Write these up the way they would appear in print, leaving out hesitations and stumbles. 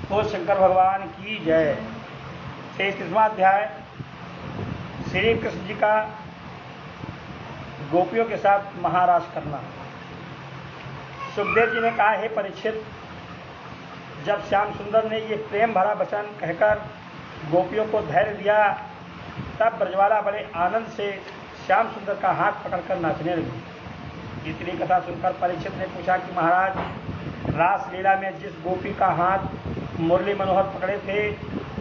तो शंकर भगवान की जय। 33वां अध्याय श्री कृष्ण जी का गोपियों के साथ महारास करना। सुखदेव जी ने कहा, हे परीक्षित, जब श्याम सुंदर ने ये प्रेम भरा वचन कहकर गोपियों को धैर्य दिया, तब ब्रजवाला बड़े आनंद से श्याम सुंदर का हाथ पकड़कर नाचने लगी। इतनी कथा सुनकर परीक्षित ने पूछा कि महाराज, रासलीला में जिस गोपी का हाथ मुरली मनोहर पकड़े थे,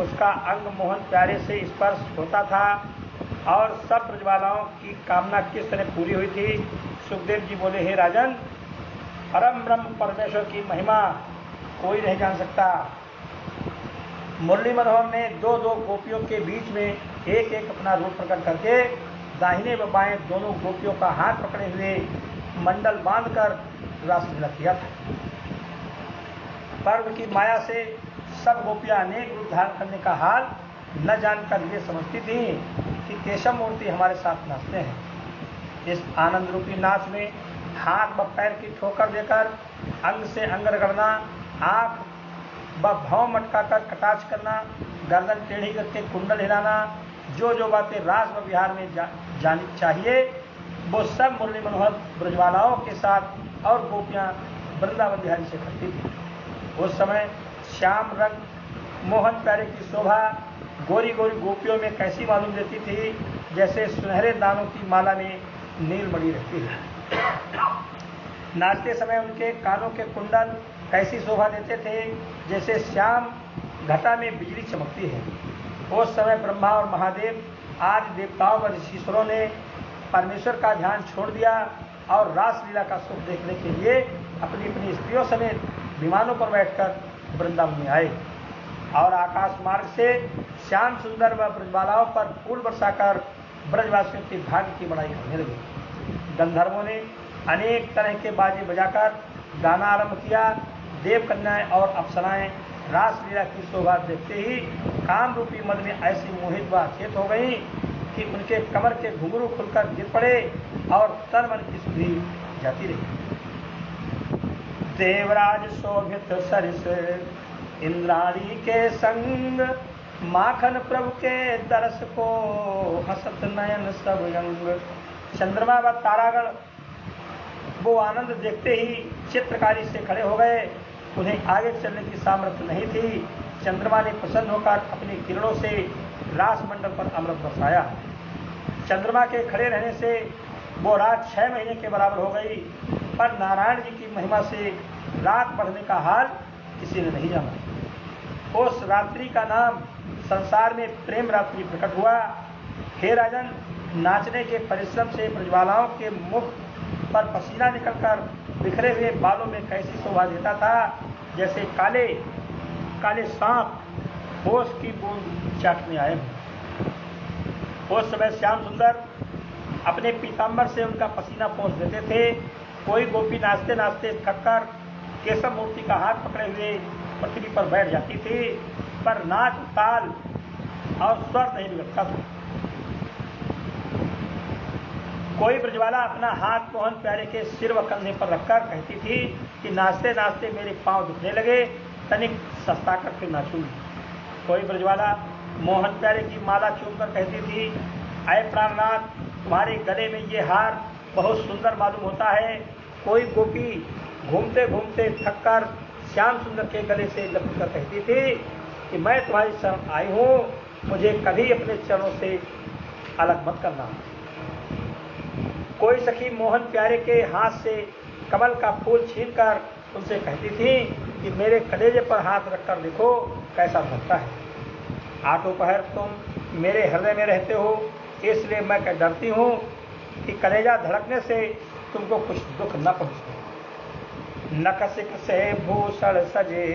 उसका अंग मोहन प्यारे से स्पर्श होता था और सब ब्रजवालाओं की कामना किस तरह पूरी हुई थी। सुखदेव जी बोले, हे राजन, परम ब्रह्म परमेश्वर की महिमा कोई नहीं जान सकता। मुरली मनोहर ने दो दो गोपियों के बीच में एक एक अपना रूप प्रकट करके दाहिने व बाएं दोनों गोपियों का हाथ पकड़े हुए मंडल बांधकर रासलीला किया था। पर्व की माया से सब गोपियां अनेक रूप धारण करने का हाल न जानकर ये समझती थी कि केशव मूर्ति हमारे साथ नाचते हैं। इस आनंद रूपी नाच में हाथ व पैर की ठोकर देकर अंग से अंग रगड़ना, आंख व भाव मटकाकर कटाक्ष करना, गर्दन टेढ़ी करके कुंडल हिलाना, जो जो बातें रास व विहार में जानी चाहिए वो सब मुरली मनोहर ब्रजवालाओं के साथ और गोपियां वृंदावन बिहारी से करती थी। उस समय श्याम रंग मोहन प्यारे की शोभा गोरी गोरी गोपियों में कैसी मालूम देती थी, जैसे सुनहरे दानों की माला में नीलमणि रहती है। नाचते समय उनके कानों के कुंडल कैसी शोभा देते थे, जैसे श्याम घटा में बिजली चमकती है। उस समय ब्रह्मा और महादेव आदि देवताओं व ऋषिश्वरों ने परमेश्वर का ध्यान छोड़ दिया और रासलीला का सुख देखने के लिए अपनी अपनी स्त्रियों समेत विमानों पर बैठकर वृंदावन में आए और आकाश मार्ग से श्याम सुंदर व ब्रजवालाओं पर फूल बरसाकर ब्रजवासियों के भाग्य की बड़ाई करने लगे। गंधर्वों ने अनेक तरह के बाजे बजाकर गाना आरंभ किया। देव कन्याएं और अप्सराएं रासलीला की शोभा देखते ही काम रूपी मद में ऐसी मोहित व अचेत हो गई कि उनके कमर के घुंघरू खुलकर गिर पड़े और तन मन की सुधि जाती रही। देवराज शोभित सरिस इंद्राणी के संग, माखन प्रभु के दरस को हसत नयन सब रंग। चंद्रमा व तारागण वो आनंद देखते ही चित्रकारी से खड़े हो गए। उन्हें आगे चलने की सामर्थ्य नहीं थी। चंद्रमा ने प्रसन्न होकर अपनी किरणों से रास मंडल पर अमृत बरसाया। चंद्रमा के खड़े रहने से वो रात 6 महीने के बराबर हो गई, पर नारायण जी की महिमा से रात बढ़ने का हाल किसी ने नहीं जाना। उस रात्रि का नाम संसार में प्रेम रात्रि प्रकट हुआ। हे राजन, नाचने के परिश्रम से ब्रजवालाओं के मुख पर पसीना निकलकर बिखरे हुए बालों में कैसी शोभा देता था, जैसे काले काले सांप होश की बूंद चाटने आए हों। उस समय श्याम सुंदर अपने पीताम्बर से उनका पसीना पोंछ देते थे। कोई गोपी नाचते नाचते थककर केशव मूर्ति का हाथ पकड़े हुए पृथ्वी पर बैठ जाती थी, पर नाच ताल और स्वर नहीं बिगड़ता था। कोई ब्रजवाला अपना हाथ मोहन प्यारे के सिर व कंधे पर रखकर कहती थी कि नाचते नाचते मेरे पांव दुखने लगे, तनिक सस्ता कर फिर नाचूंगी। कोई ब्रजवाला मोहन प्यारे की माला चूमकर कहती थी, अय प्राणनाथ, तुम्हारे गले में ये हार बहुत सुंदर मालूम होता है। कोई गोपी घूमते घूमते थककर श्याम सुंदर के गले से लपटकर कहती थी कि मैं तुम्हारी शरण आई हूँ, मुझे कभी अपने चरणों से अलग मत करना। कोई सखी मोहन प्यारे के हाथ से कमल का फूल छीनकर उनसे कहती थी कि मेरे कलेजे पर हाथ रखकर देखो कैसा धड़कता है। आठों पहर तुम मेरे हृदय में रहते हो, इसलिए मैं डरती हूँ कि कलेजा धड़कने से तुमको कुछ दुख न पहुँचे। नखसिक से भूषण सजे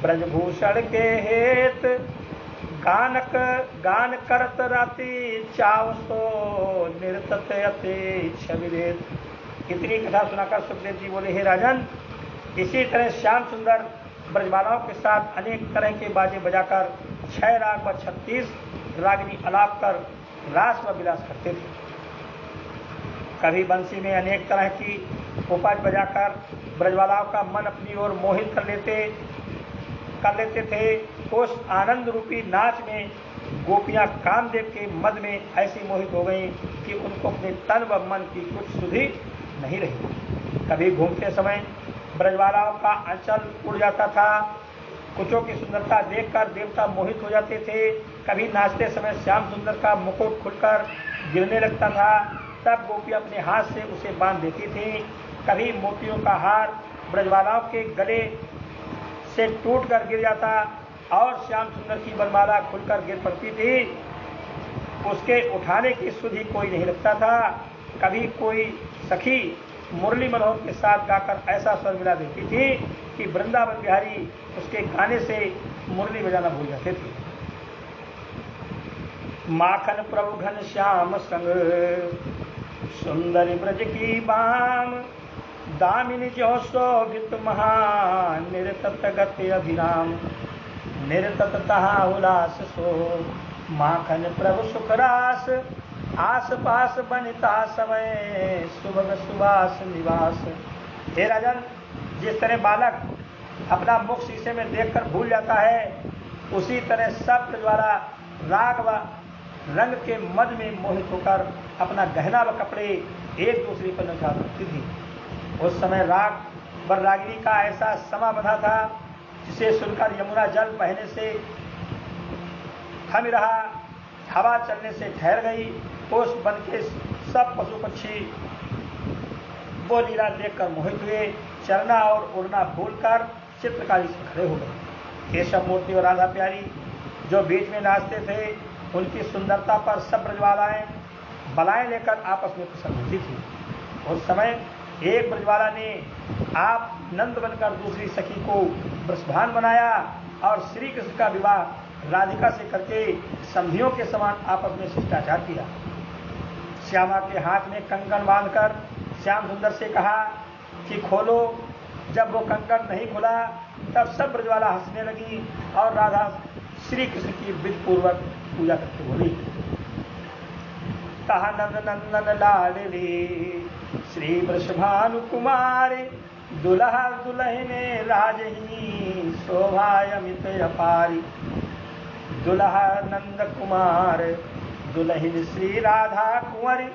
ब्रजभूषण के हेत, गान करत राति चाव सो निर्तत अति छविदेत। इतनी कथा सुनाकर सुखदेव जी बोले, हे राजन, इसी तरह श्याम सुंदर ब्रजबालाओं के साथ अनेक तरह के बाजे बजाकर 6 राग व 36 रागिनी अलाप कर रास व विलास करते थे। कभी बंसी में अनेक तरह की उपज बजाकर ब्रजवालाओं का मन अपनी ओर मोहित कर लेते, कर लेते थे। उस आनंद रूपी नाच में गोपियां कामदेव के मद में ऐसी मोहित हो गईं कि उनको अपने तन व मन की कुछ सुधि नहीं रही। कभी घूमते समय ब्रजबालाओं का अंचल उड़ जाता था, कुचों की सुंदरता देखकर देवता मोहित हो जाते थे। कभी नाचते समय श्याम सुंदर का मुकुट खुलकर गिरने लगता था, तब गोपियां अपने हाथ से उसे बांध देती थी। कभी मोतियों का हार ब्रजबालाओं के गले से टूटकर गिर जाता और श्याम सुंदर की बनमाला खुलकर गिर पड़ती थी, उसके उठाने की सुधि कोई नहीं लगता था। कभी कोई सखी मुरली मनोहर के साथ गाकर ऐसा स्वर मिला देती थी कि वृंदावन बिहारी उसके गाने से मुरली बजाना भूल जाते थे। माखन प्रभु घन श्याम संग सुंदरी ब्रज की बाम, दामिनी जो शोभित महा निरतत गति अभिराम, निरतत तहा उल्लास सो माखन प्रभु सुखरास, आस पास बनिता समय सुभग सुवास निवास। हे राजन, जिस तरह बालक अपना मुख शीशे में देखकर भूल जाता है, उसी तरह सब द्वारा राग व रंग के मद में मोहित होकर अपना गहना व कपड़े एक दूसरे पर नचा सकती थी। उस समय राग व रागिनी का ऐसा समा बंधा था जिसे सुनकर यमुना जल बहने से थम रहा, हवा चलने से ठहर गई। उस वन के सब पशु पक्षी वो लीला देखकर मोहित हुए, चलना और उड़ना भूलकर चित्रकारी से खड़े हो गए। केशव मूर्ति और राधा प्यारी जो बीच में नाचते थे, उनकी सुंदरता पर सब ब्रजवालाएं बलाएं लेकर आपस में प्रसन्न होती थी। उस समय एक ब्रजवाला ने आप नंद बनकर दूसरी सखी को वृषभान बनाया और श्री कृष्ण का विवाह राधिका से करके संधियों के समान आपस में शिष्टाचार किया। श्यामा के हाथ में कंकण बांधकर श्याम सुंदर से कहा कि खोलो। जब वो कंकण नहीं खुला तब सब ब्रजवाला हंसने लगी और राधा श्री कृष्ण की विधि पूर्वक पूजा करके बोली, कहा नंद नंदन लाडली श्री वृषभानु कुमार, दुल्हा दुल्हने राजही शोभायमित अपारी, दुल्हा नंद कुमार दुल्हन श्री राधा कुंवर,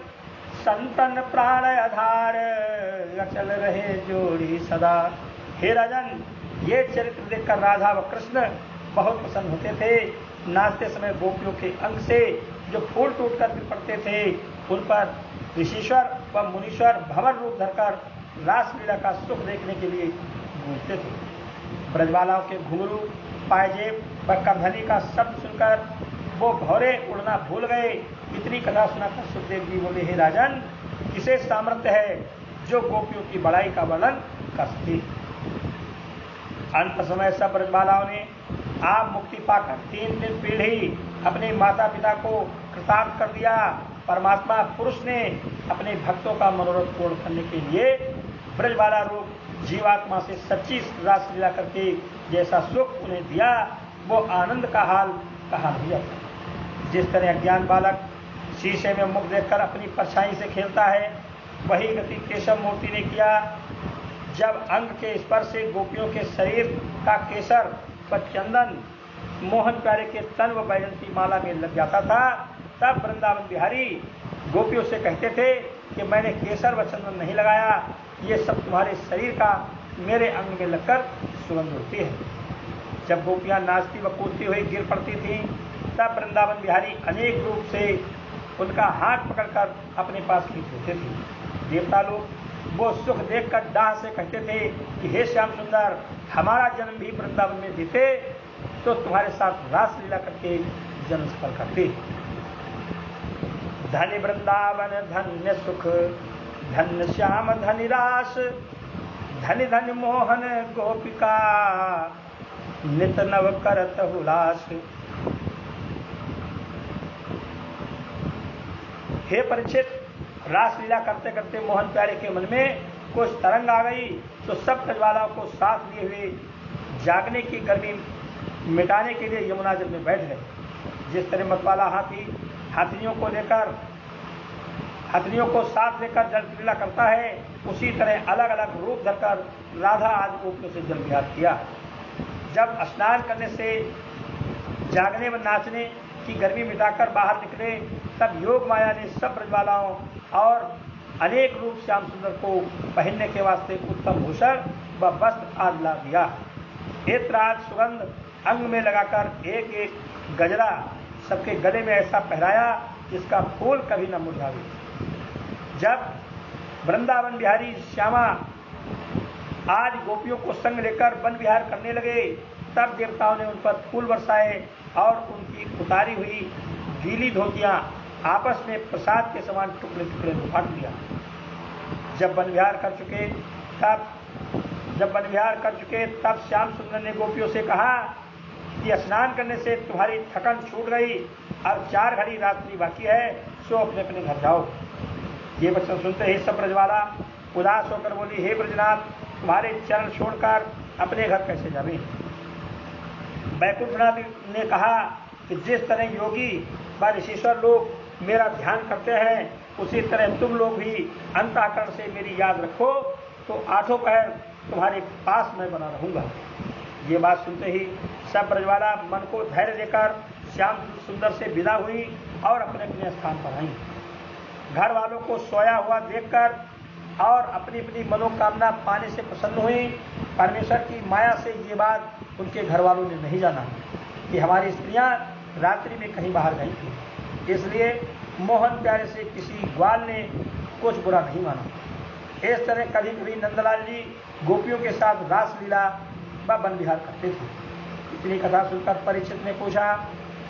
संतन प्राण आधार अचल रहे जोड़ी सदा। हे राजन, ये चरित्र देखकर राधा व कृष्ण बहुत प्रसन्न होते थे। नाचते समय गोपियों के अंग से जो फूल टूटकर गिर पड़ते थे, उन पर ऋषिश्वर व मुनीश्वर भंवर रूप धरकर रासलीला का सुख देखने के लिए गूंजते थे। ब्रजवालाओं के घुंघरू, पायजेब व करधनी का शब्द सुनकर वो भौरे उड़ना भूल गए। इतनी कथा सुनाकर सुखदेव जी बोले, हे राजन, किसे सामर्थ्य है जो गोपियों की बड़ाई का वर्णन कर सके। अंत समय सब ब्रजबालाओं ने आप मुक्ति पाकर 3 पीढ़ी अपने माता पिता को कृतार्थ कर दिया। परमात्मा पुरुष ने अपने भक्तों का मनोरथ पूर्ण करने के लिए ब्रजबाला रूप जीवात्मा से सच्ची रासलीला करके जैसा सुख उन्हें दिया, वो आनंद का हाल कहा नहीं जाता। जिस तरह अज्ञान बालक शीशे में मुख देखकर अपनी परछाई से खेलता है, वही गति केशव मूर्ति ने किया। जब अंग के स्पर्श से गोपियों के शरीर का केसर व चंदन मोहन प्यारे के तन व बैजंती माला में लग जाता था, तब वृंदावन बिहारी गोपियों से कहते थे कि मैंने केसर व चंदन नहीं लगाया, ये सब तुम्हारे शरीर का मेरे अंग में लगकर सुगंध उड़ती है। जब गोपियां नाचती व कूदती हुई गिर पड़ती थीं, तब वृंदावन बिहारी अनेक रूप से उनका हाथ पकड़कर अपने पास खींच लेते थे। देवता लोग वो सुख देखकर डाह से कहते थे कि हे श्याम सुंदर, हमारा जन्म भी वृंदावन में देते तो तुम्हारे साथ रासलीला करके जन्म सफल करते। धन्य वृंदावन धन्य सुख, धन्य श्याम धन्य रास, धन्य धन्य मोहन गोपिका, नित नव करत हुलास। हे परीक्षित, रासलीला करते करते मोहन प्यारे के मन में कुछ तरंग आ गई तो सब ब्रजवालाओं को साथ लिए हुए जागने की गर्मी मिटाने के लिए यमुना जल में बैठ गए। जिस तरह मतवाला हाथी हाथियों को साथ लेकर जल क्रीड़ा करता है, उसी तरह अलग अलग रूप धरकर राधा आदि गोपियों से जल विहार किया। जब स्नान करने से जागने व नाचने की गर्मी मिटाकर बाहर निकले, तब योग माया ने सब ब्रजबालाओं और अनेक रूप श्याम सुंदर को पहनने के वास्ते उत्तम भूषण व वस्त्र आदि ला दिया। इत्र आदि सुगंध अंग में लगाकर एक एक गजरा सबके गले में ऐसा पहराया जिसका फूल कभी न मुरझावे। जब वृंदावन बिहारी श्यामा आज गोपियों को संग लेकर वन विहार करने लगे, तब देवताओं ने उन पर फूल बरसाए और उनकी उतारी हुई गीली धोतियां आपस में प्रसाद के समान टुकड़े टुकड़े में बांट दिया। जब वन विहार कर चुके तब श्याम सुंदर ने गोपियों से कहा कि स्नान करने से तुम्हारी थकन छूट गई, अब 4 घड़ी रात्रि बाकी है, सो अपने अपने घर जाओ। ये वचन सुनते ही सब ब्रजवाला उदास होकर बोली, हे ब्रजनाथ, तुम्हारे चरण छोड़कर अपने घर कैसे जावे। बैकुंठनाथ ने कहा कि जिस तरह योगी व ऋषीश्वर लोग मेरा ध्यान करते हैं, उसी तरह तुम लोग भी अंतःकरण से मेरी याद रखो, तो 8 पहर तुम्हारे पास मैं बना रहूंगा। ये बात सुनते ही सब ब्रजवाला मन को धैर्य देकर श्याम सुंदर से विदा हुई और अपने अपने स्थान पर आई। घर वालों को सोया हुआ देखकर और अपनी अपनी मनोकामना पाने से प्रसन्न हुई। परमेश्वर की माया से ये बात उनके घर वालों ने नहीं जाना कि हमारी स्त्रियां रात्रि में कहीं बाहर गई थी, इसलिए मोहन प्यारे से किसी ग्वाल ने कुछ बुरा नहीं माना। इस तरह कभी कभी नंदलाल जी गोपियों के साथ रासलीला व वन विहार करते थे। इतनी कथा सुनकर परीक्षित ने पूछा,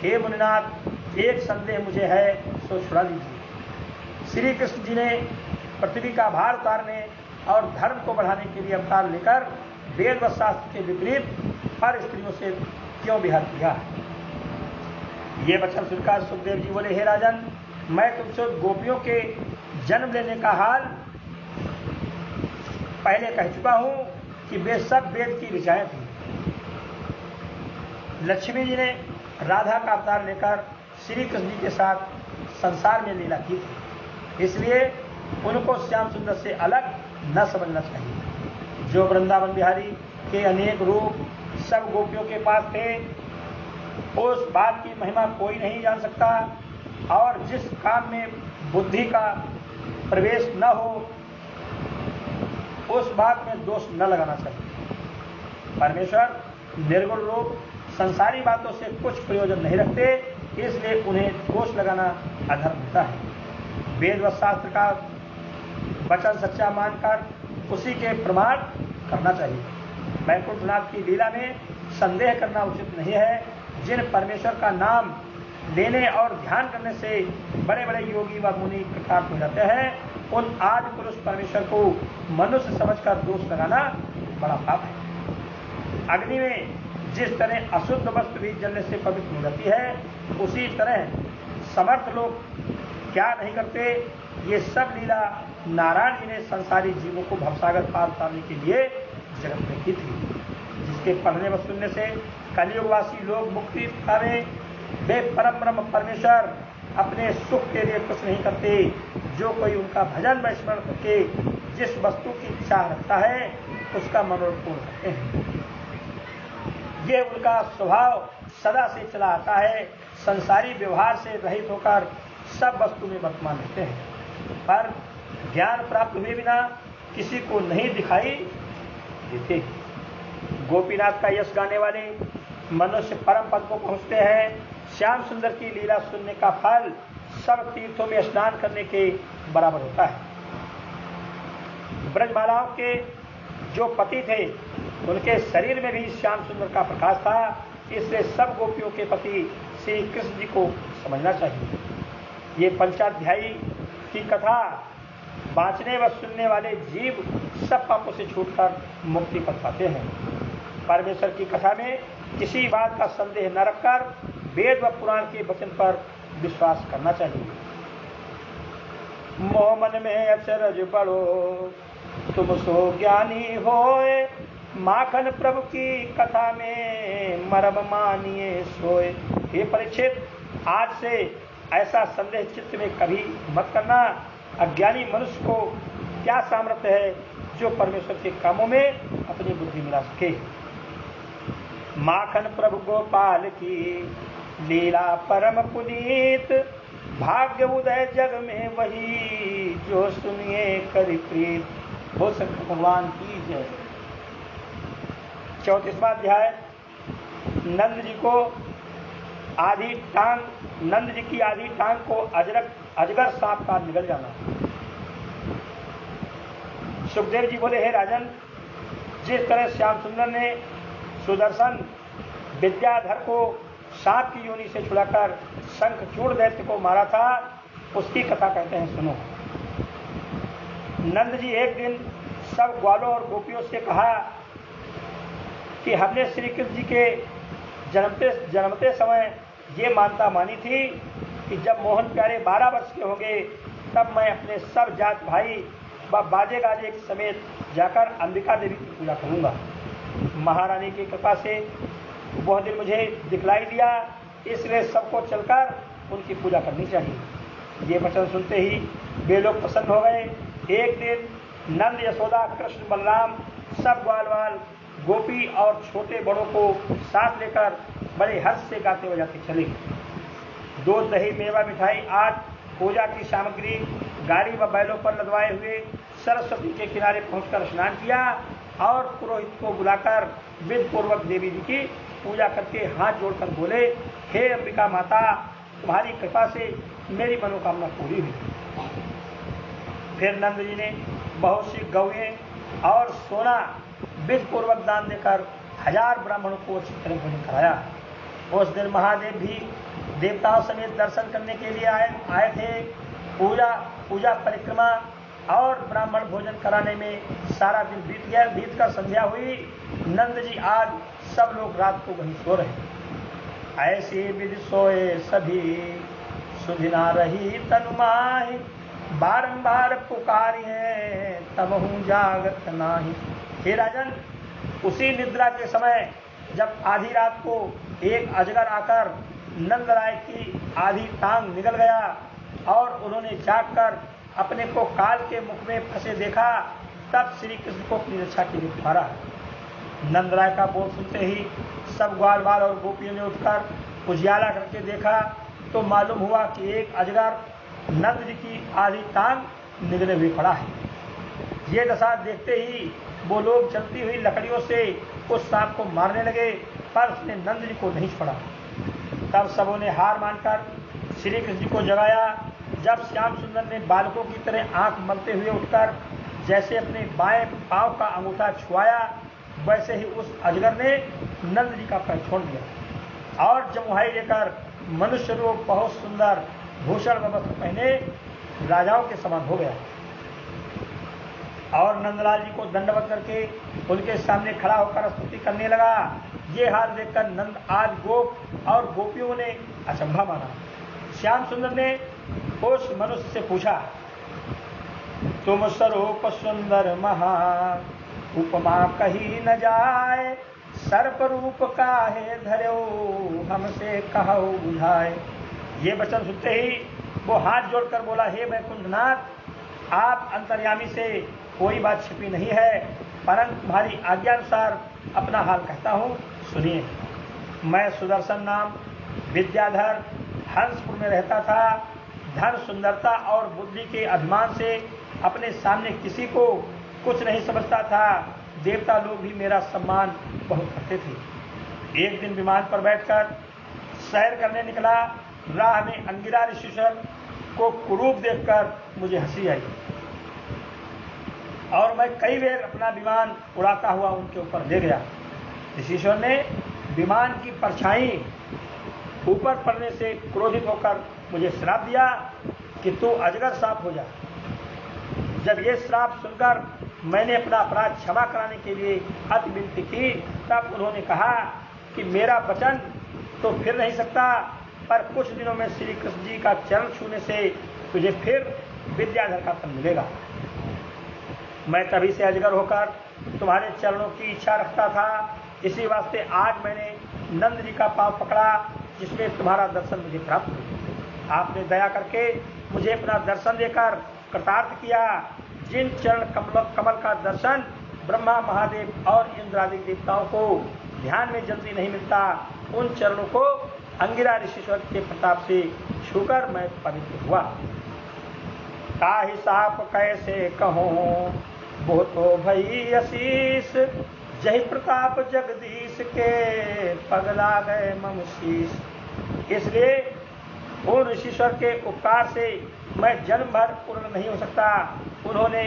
हे मुनिनाथ, एक संदेह मुझे है, सो छुड़ा दीजिए। श्री कृष्ण जी ने पृथ्वी का भार उतारने और धर्म को बढ़ाने के लिए अवतार लेकर वेद व शास्त्र के विपरीत पर स्त्रियों से क्यों विहार किया। ये वचन सुनकर सुखदेव जी बोले, हे राजन, मैं तुमसे गोपियों के जन्म लेने का हाल पहले कह चुका हूं कि वे सब वेद की ऋचाएं थी। लक्ष्मी जी ने राधा का अवतार लेकर श्री कृष्ण जी के साथ संसार में लीला की थी, इसलिए उनको श्याम सुंदर से अलग न समझना चाहिए। जो वृंदावन बिहारी के अनेक रूप सब गोपियों के पास थे, उस बात की महिमा कोई नहीं जान सकता, और जिस काम में बुद्धि का प्रवेश न हो उस बात में दोष न लगाना चाहिए। परमेश्वर निर्गुण लोग संसारी बातों से कुछ प्रयोजन नहीं रखते, इसलिए उन्हें दोष लगाना अधर्म होता है। वेद व शास्त्र का वचन सच्चा मानकर उसी के प्रमाण करना चाहिए। बैकुंठनाथ की लीला में संदेह करना उचित नहीं है। जिन परमेश्वर का नाम लेने और ध्यान करने से बड़े बड़े योगी व मुनि कृतार्थ हो जाते हैं, उन आदि पुरुष परमेश्वर को मनुष्य समझकर दोष लगाना बड़ा पाप है। अग्नि में जिस तरह अशुद्ध वस्तु भी जलने से पवित्र हो जाती है, उसी तरह समर्थ लोग क्या नहीं करते। ये सब लीला नारायण जी ने संसारी जीवों को भवसागर पार उतारने के लिए जगत में की थी, जिसके पढ़ने व सुनने से कलियुगवासी लोग मुक्ति पावे। वे परम ब्रह्म परमेश्वर अपने सुख के लिए कुछ नहीं करते। जो कोई उनका भजन व स्मरण करके जिस वस्तु की इच्छा रखता है, उसका मनोरथ पूर्ण करते हैं। ये उनका स्वभाव सदा से चला आता है। संसारी व्यवहार से रहित होकर सब वस्तु में वर्तमान रहते हैं, पर ज्ञान प्राप्त हुए बिना किसी को नहीं दिखाई देते। गोपीनाथ का यश गाने वाले मनुष्य परम पद को पहुंचते हैं। श्याम सुंदर की लीला सुनने का फल सब तीर्थों में स्नान करने के बराबर होता है। ब्रजबालाओं के जो पति थे, उनके शरीर में भी श्याम सुंदर का प्रकाश था, इसलिए सब गोपियों के पति श्री कृष्ण जी को समझना चाहिए। ये पंचाध्यायी की कथा बाँचने व सुनने वाले जीव सब पापों से छूटकर मुक्ति पा पाते हैं। परमेश्वर की कथा में किसी बात का संदेह न रखकर वेद व पुराण के वचन पर विश्वास करना चाहिए। मोह मन में अचरज पड़ो, तुम सो ज्ञानी होए, माखन प्रभु की कथा में मर्म मानिए सोए। हे परीक्षित, आज से ऐसा संदेह चित्त में कभी मत करना। अज्ञानी मनुष्य को क्या सामर्थ्य है जो परमेश्वर के कामों में अपनी बुद्धि मिला सके। माखन प्रभु गोपाल की लीला परम पुनीत, भाग्य उदय जग में वही जो सुनिए करि प्रीत। हो शंकर भगवान की जय। 34वां अध्याय। नंद जी की आधी टांग को अजगर सांप का निगल जाना। सुखदेव जी बोले, हे राजन, जिस तरह श्याम सुंदर ने सुदर्शन विद्याधर को सांप की योनि से छुड़ाकर शंखचूड़ दैत्य को मारा था, उसकी कथा कहते हैं, सुनो। नंद जी एक दिन सब ग्वालों और गोपियों से कहा कि हमने श्री कृष्ण जी के जन्मते समय ये मानता मानी थी कि जब मोहन प्यारे 12 वर्ष के होंगे तब मैं अपने सब जात भाई व बाजे गाजे समेत जाकर अंबिका देवी की पूजा करूंगा। महारानी की कृपा से वह दिन मुझे दिखलाई दिया, इसलिए सबको चलकर उनकी पूजा करनी चाहिए। ये वचन सुनते ही वे लोग प्रसन्न हो गए। एक दिन नंद, यशोदा, कृष्ण, बलराम सब ग्वाल गोपी और छोटे बड़ों को साथ लेकर बड़े हर्ष से गाते बजाते चले। दूध, दही, मेवा, मिठाई आज पूजा की सामग्री गाड़ी व बैलों पर लदवाए हुए सरस्वती के किनारे पहुंचकर स्नान किया और पुरोहित को बुलाकर विधि पूर्वक देवी जी की पूजा करके हाथ जोड़कर बोले, हे अंबिका माता, तुम्हारी कृपा से मेरी मनोकामना पूरी हुई। फिर नंद जी ने बहुत सी गौएं और सोना विधि पूर्वक दान देकर 1000 ब्राह्मणों को अच्छी तरह भोजन कराया। उस दिन महादेव भी देवताओं समेत दर्शन करने के लिए आए थे। पूजा परिक्रमा और ब्राह्मण भोजन कराने में सारा दिन बीत कर संध्या हुई। नंद जी आज सब लोग रात को वहीं सो रहे। ऐसी विधि सोए सभी, सुधिना रही तनुमाहि, बारंबार पुकारिए तब हूँ जागत नाही। हे राजन, उसी निद्रा के समय जब आधी रात को एक अजगर आकर नंदराय की आधी टांग निगल गया और उन्होंने जागकर अपने को काल के मुख में फंसे देखा, तब श्री कृष्ण को अपनी रक्षा के लिए पुकारा। नंदराय का बोल सुनते ही सब ग्वाल बाल और गोपियों ने उठकर उजियाला करके देखा तो मालूम हुआ कि एक अजगर नंद जी की आधी टांग निगले हुए पड़ा है। ये दशा देखते ही वो लोग जलती हुई लकड़ियों से उस सांप को मारने लगे, पर उसने नंद जी को नहीं छोड़ा। तब सबों ने हार मानकर श्री कृष्ण जी को जगाया। जब श्याम सुंदर ने बालकों की तरह आंख मलते हुए उठकर जैसे अपने बाएं पांव का अंगूठा छुआया, वैसे ही उस अजगर ने नंद जी का पैर छोड़ दिया और जमुहाई लेकर मनुष्य रूप बहुत सुंदर भूषण व वस्त्र पहने राजाओं के समान हो गया और नंदलाल जी को दंडवत करके उनके सामने खड़ा होकर स्तुति करने लगा। ये हाल देखकर नंद आज गोप और गोपियों ने अचंभा माना। श्याम सुंदर ने उस मनुष्य से पूछा, तुम स्वरूप सुंदर महान, उपमा कही न जाए, सर्प रूप काहे धर्यो, हमसे कहो बुझाए। ये वचन सुनते ही वो हाथ जोड़कर बोला, हे वैकुंठनाथ, आप अंतर्यामी से कोई बात छिपी नहीं है, परंतु तुम्हारी आज्ञानुसार अपना हाल कहता हूँ, सुनिए। मैं सुदर्शन नाम विद्याधर हंसपुर में रहता था। धन, सुंदरता और बुद्धि के अभिमान से अपने सामने किसी को कुछ नहीं समझता था। देवता लोग भी मेरा सम्मान बहुत करते थे। एक दिन विमान पर बैठकर सैर करने निकला। राह में अंगिरा ऋषिश्वर को कुरूप देखकर मुझे हंसी आई और मैं कई बार अपना विमान उड़ाता हुआ उनके ऊपर ले गया। ऋषिश्वर ने विमान की परछाई ऊपर पड़ने से क्रोधित होकर मुझे श्राप दिया कि तू अजगर सांप हो जा। जब ये श्राप सुनकर मैंने अपना अपराध क्षमा कराने के लिए अति विनती की, तब उन्होंने कहा कि मेरा वचन तो फिर नहीं सकता, पर कुछ दिनों में श्री कृष्ण जी का चरण छूने से तुझे फिर विद्याधर का फल मिलेगा। मैं तभी से अजगर होकर तुम्हारे चरणों की इच्छा रखता था। इसी वास्ते आज मैंने नंद जी का पांव पकड़ा, जिसमें तुम्हारा दर्शन मुझे प्राप्त हुआ। आपने दया करके मुझे अपना दर्शन देकर कृतार्थ किया। जिन चरण कमल का दर्शन ब्रह्मा, महादेव और इंद्रादि देवताओं को ध्यान में जल्दी नहीं मिलता, उन चरणों को अंगिरा ऋषिश्वर के प्रताप से छूकर मैं पवित्र हुआ। ताहि साप कैसे कहूँ वो तो भई असीस, जय प्रताप जगदीश के पगला गए मम शीश। इसलिए उन ऋषिश्वर के उपकार से मैं जन्म भर पूर्ण नहीं हो सकता। उन्होंने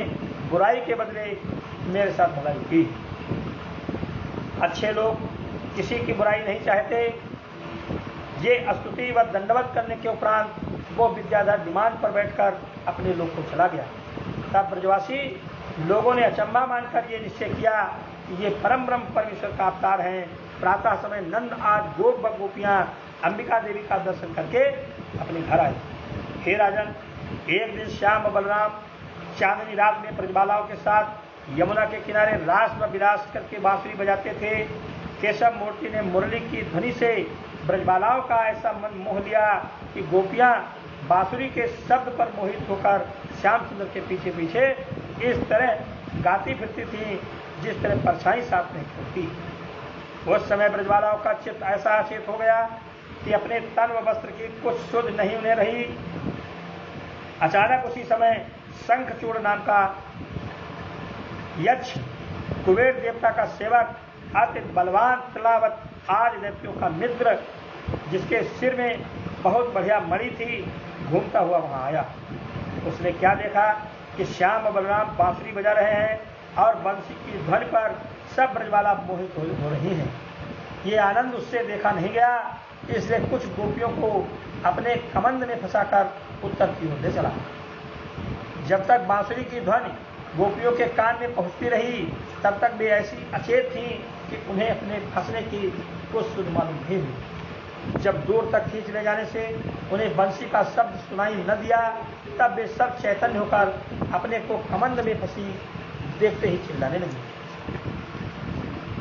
बुराई के बदले मेरे साथ भलाई की। अच्छे लोग किसी की बुराई नहीं चाहते। ये स्तुति व दंडवत करने के उपरांत वो विद्याधर विमान पर बैठकर अपने लोग को चला गया। तब ब्रजवासी लोगों ने अचंभा मानकर ये निश्चय किया कि ये परम ब्रह्म परमेश्वर का अवतार हैं। प्रातः समय नंद आज गोप व गोपियां अंबिका देवी का दर्शन करके अपने घर आए। हे राजन, एक दिन श्याम व बलराम चांदनी रात में ब्रजबालाओं के साथ यमुना के किनारे रास व विलास करके बांसुरी बजाते थे। केशव मूर्ति ने मुरली की ध्वनि से ब्रजबालाओं का ऐसा मन मोह लिया कि गोपियां बांसुरी के शब्द पर मोहित होकर श्याम सुंदर के पीछे पीछे इस तरह गाती फिरती थी जिस तरह परछाई साथ नहीं खेलती। उस समय ब्रजबालाओं का चित्त ऐसा अचेत हो गया कि अपने तन व वस्त्र की कुछ सुध नहीं उन्हें रही। अचानक उसी समय शंखचूड़ नाम का यक्ष, कुबेर देवता का सेवक, अति बलवान तिलावत आदि देवताओं का मित्र, जिसके सिर में बहुत बढ़िया मणि थी, घूमता हुआ वहां आया। उसने क्या देखा कि श्याम व बलराम बांसुरी बजा रहे हैं और बंसी की ध्वनि पर सब ब्रजबाला मोहित हो रही हैं। ये आनंद उससे देखा नहीं गया, इसलिए कुछ गोपियों को अपने कमंद में फंसाकर उत्तर की ओर ले चला। जब तक बांसुरी की ध्वनि गोपियों के कान में पहुंचती रही, तब तक वे ऐसी अचेत थी कि उन्हें अपने फंसने की कुछ सुध मालूम नहीं हुई। जब दूर तक खींच ले जाने से उन्हें बंसी का शब्द सुनाई न दिया, तब वे सब चैतन्य होकर अपने को कमंद में फंसी देखते ही चिल्लाने लगे।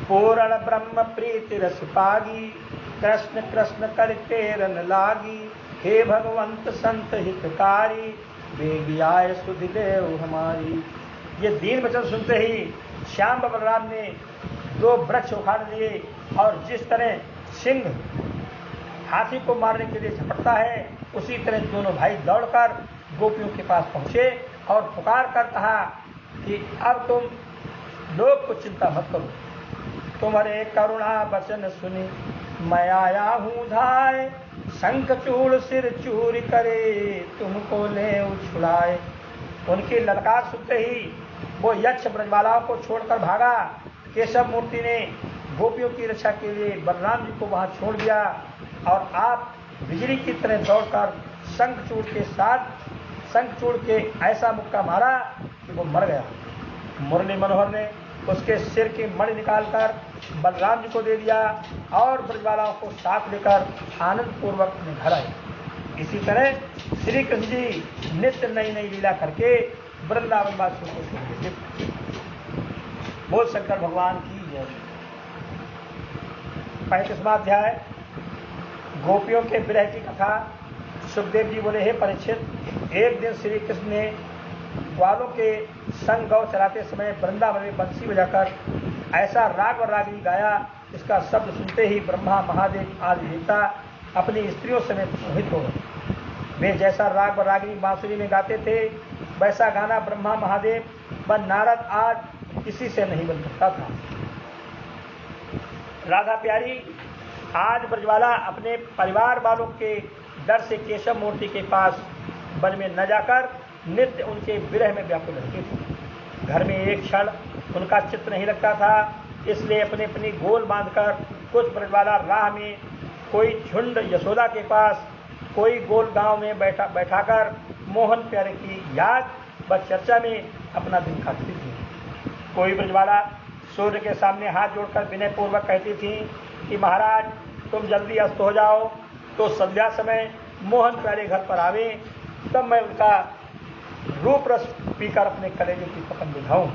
पूर्ण ब्रह्म प्रीति रस पागी, कृष्ण कृष्ण करते रन लागी। हे भगवंत संत हितकारी, बेगी आए सुधि देव हमारी। ये दीन वचन सुनते ही श्याम व बलराम ने दो वृक्ष उखाड़ लिए और जिस तरह सिंह हाथी को मारने के लिए झपटता है, उसी तरह दोनों भाई दौड़कर गोपियों के पास पहुंचे और पुकार कर कहा कि अब तुम लोग को चिंता मत करो, तुम्हारे करुणा वचन सुनी मैं आया हूँ धाय। शंखचूड़ सिर चूर करे, तुमको ले उछुड़ाए। उनकी ललकार सुनते ही वो यक्ष ब्रजबालाओं को छोड़कर भागा। केशव मूर्ति ने गोपियों की रक्षा के लिए बलराम जी को वहां छोड़ दिया और आप बिजली की तरह दौड़कर शंखचूड़ के ऐसा मुक्का मारा कि वो मर गया। मुरली मनोहर ने उसके सिर की मणि निकालकर बलराम जी को दे दिया और ब्रजबालाओं को साथ लेकर आनंद पूर्वक अपने घर आए। इसी तरह श्री कृष्ण जी नित्य नई नई लीला करके वृंदावन वासियों को छोड़ देते। बोल शंकर भगवान की जय। 35वां अध्याय गोपियों के विरह की कथा। सुखदेव जी बोले, हे परीक्षित, एक दिन श्री कृष्ण ने ग्वालों के संग गौ चराते समय वृंदावन में बंसी बजाकर ऐसा राग और रागिनी गाया, इसका शब्द सुनते ही ब्रह्मा महादेव आदि देवता अपनी स्त्रियों समेत मोहित हो गए। वे जैसा राग और रागिनी बांसुरी में गाते थे, वैसा गाना ब्रह्मा महादेव व नारद आज किसी से नहीं बन सकता था। राधा प्यारी आज ब्रजबाला अपने परिवार वालों के डर से केशव मूर्ति के पास वन में न जाकर नित्य उनके विरह में व्याकुल रहती थी। घर में एक क्षण उनका चित्त नहीं लगता था, इसलिए अपने अपनी गोल बांधकर कुछ ब्रजबाला राह में, कोई झुंड यशोदा के पास, कोई गोल गांव में बैठाकर मोहन प्यारे की याद व चर्चा में अपना दिन काटती थी। कोई ब्रजबाला सूर्य के सामने हाथ जोड़कर विनय पूर्वक कहती थी कि महाराज तुम जल्दी अस्त हो जाओ, तो संध्या समय मोहन प्यारे घर पर आवे, तब मैं उनका रूप रस पीकर अपने कलेजे की पतंग बुझाऊं।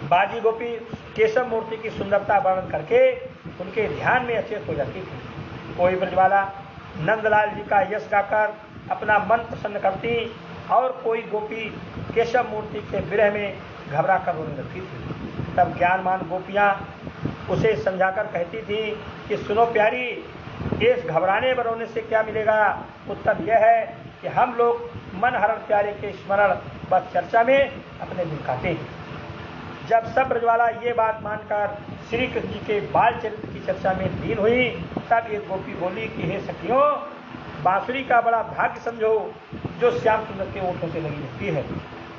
बाजी गोपी केशव मूर्ति की सुंदरता वर्णन करके उनके ध्यान में अचेत हो जाती थी। कोई ब्रजबाला नंदलाल जी का यश गाकर अपना मन प्रसन्न करती और कोई गोपी केशव मूर्ति के विरह में घबरा कर रोने लगती थी। तब ज्ञानमान गोपियां उसे समझाकर कहती थी कि सुनो प्यारी, इस घबराने बरौने से क्या मिलेगा। उत्तर यह है कि हम लोग मन हरण प्यारे के स्मरण व चर्चा में अपने दिल खाते हैं। जब सब ब्रजवाला ये बात मानकर श्री कृष्ण जी के बाल चरित्र की चर्चा में लीन हुई, तब एक गोपी बोली कि हे सखियों, बांसुरी का बड़ा भाग्य समझो जो श्याम सुंदर के ओठों से लगी रहती है।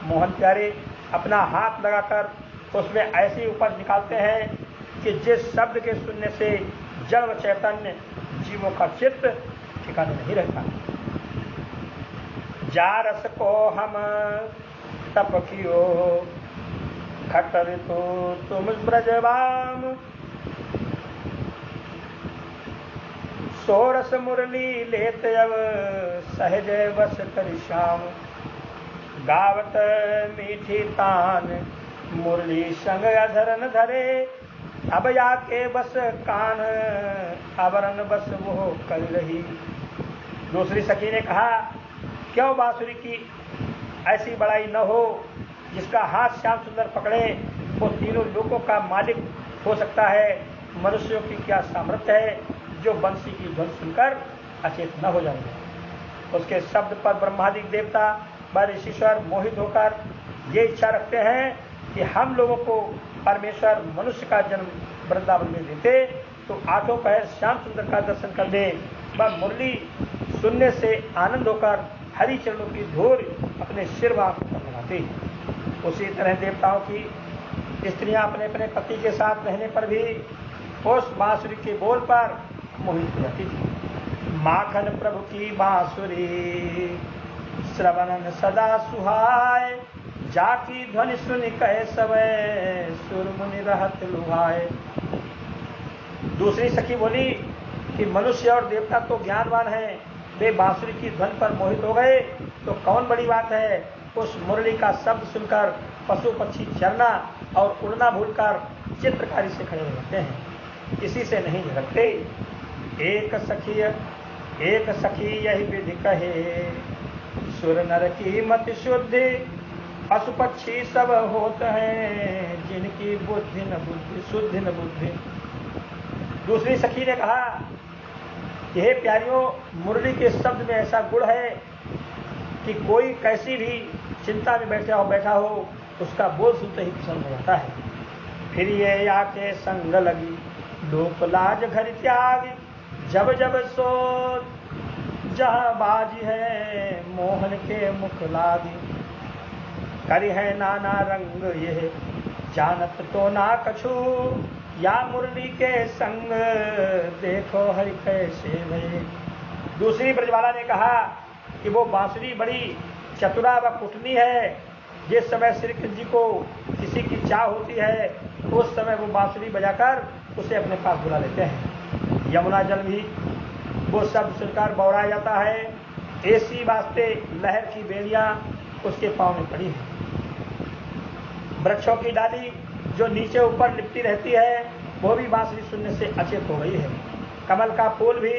मोहन प्यारे अपना हाथ लगाकर उसमें ऐसे ऊपर निकालते हैं कि जिस शब्द के सुनने से जड़ व चैतन्य जीवों का चित्त ठिकाने नहीं रहता। जारस को हम तप कियो, खटर तो तुम ब्रजवाम, सोरस मुरली लेत अब सहज बस कर श्याम, गावत मीठी तान मुरली संग अधरन धरे, अब याके बस कान आवरण बस वो कर रही। दूसरी सखी ने कहा, क्यों बांसुरी की ऐसी बड़ाई न हो, जिसका हाथ श्याम सुंदर पकड़े वो तीनों लोगों का मालिक हो सकता है। मनुष्यों की क्या सामर्थ्य है जो बंसी की ध्वनि सुनकर अचेत न हो जाएंगे। उसके शब्द पर ब्रह्मादिक देवता व ऋषीश्वर मोहित होकर ये इच्छा रखते हैं कि हम लोगों को परमेश्वर मनुष्य का जन्म वृंदावन में देते तो आठों पहर श्याम सुंदर का दर्शन कर ले व मुरली सुनने से आनंद होकर हरि चरणों की धूल अपने सिर व आंखों पर लगाती। उसी तरह देवताओं की स्त्रियां अपने अपने पति के साथ रहने पर भी उस बांसुरी के बोल पर मोहित हो जाती थी। माखन प्रभु की बांसुरी श्रवणन सदा सुहाय, जाकी ध्वनि सुनि कहे सवै सुर मुनि रहत लुहाय। दूसरी सखी बोली कि मनुष्य और देवता तो ज्ञानवान हैं, वे बांसुरी की ध्वनि पर मोहित हो गए तो कौन बड़ी बात है। उस मुरली का शब्द सुनकर पशु पक्षी चरना और उड़ना भूलकर चित्रकारी से खड़े हो जाते हैं, किसी से नहीं झगड़ते। एक सखी यही विधि कहे, सुर नर की मति शुद्धि, पशु पक्षी सब होते हैं, जिनकी बुद्धि न बुद्धि शुद्धि न बुद्धि। दूसरी सखी ने कहा, यह प्यारियों, मुरली के शब्द में ऐसा गुण है कि कोई कैसी भी चिंता में बैठा हो उसका बोल सुनते ही प्रसन्न हो जाता है। फिर ये आके संग लगी, लोक लाज घर त्याग, जब जब सो जहाँ बाज है, मोहन के मुख लागी, करी है नाना रंग ये, जानत तो ना कछु, या मुरली के संग देखो हरि कैसे भये। दूसरी ब्रजवाला ने कहा कि वो बांसुरी बड़ी चतुरा व कुटनी है। जिस समय श्री कृष्ण जी को किसी की चाह होती है उस समय वो बांसुरी बजाकर उसे अपने पास बुला लेते हैं। यमुना जल भी वो शब्द सुनकर बौरा जाता है। ऐसी वास्ते लहर की बेड़ियां उसके पांव में पड़ी है। वृक्षों की डाली जो नीचे ऊपर लिपटी रहती है वो भी बांसुरी सुनने से अचेत हो गई है। कमल का फूल भी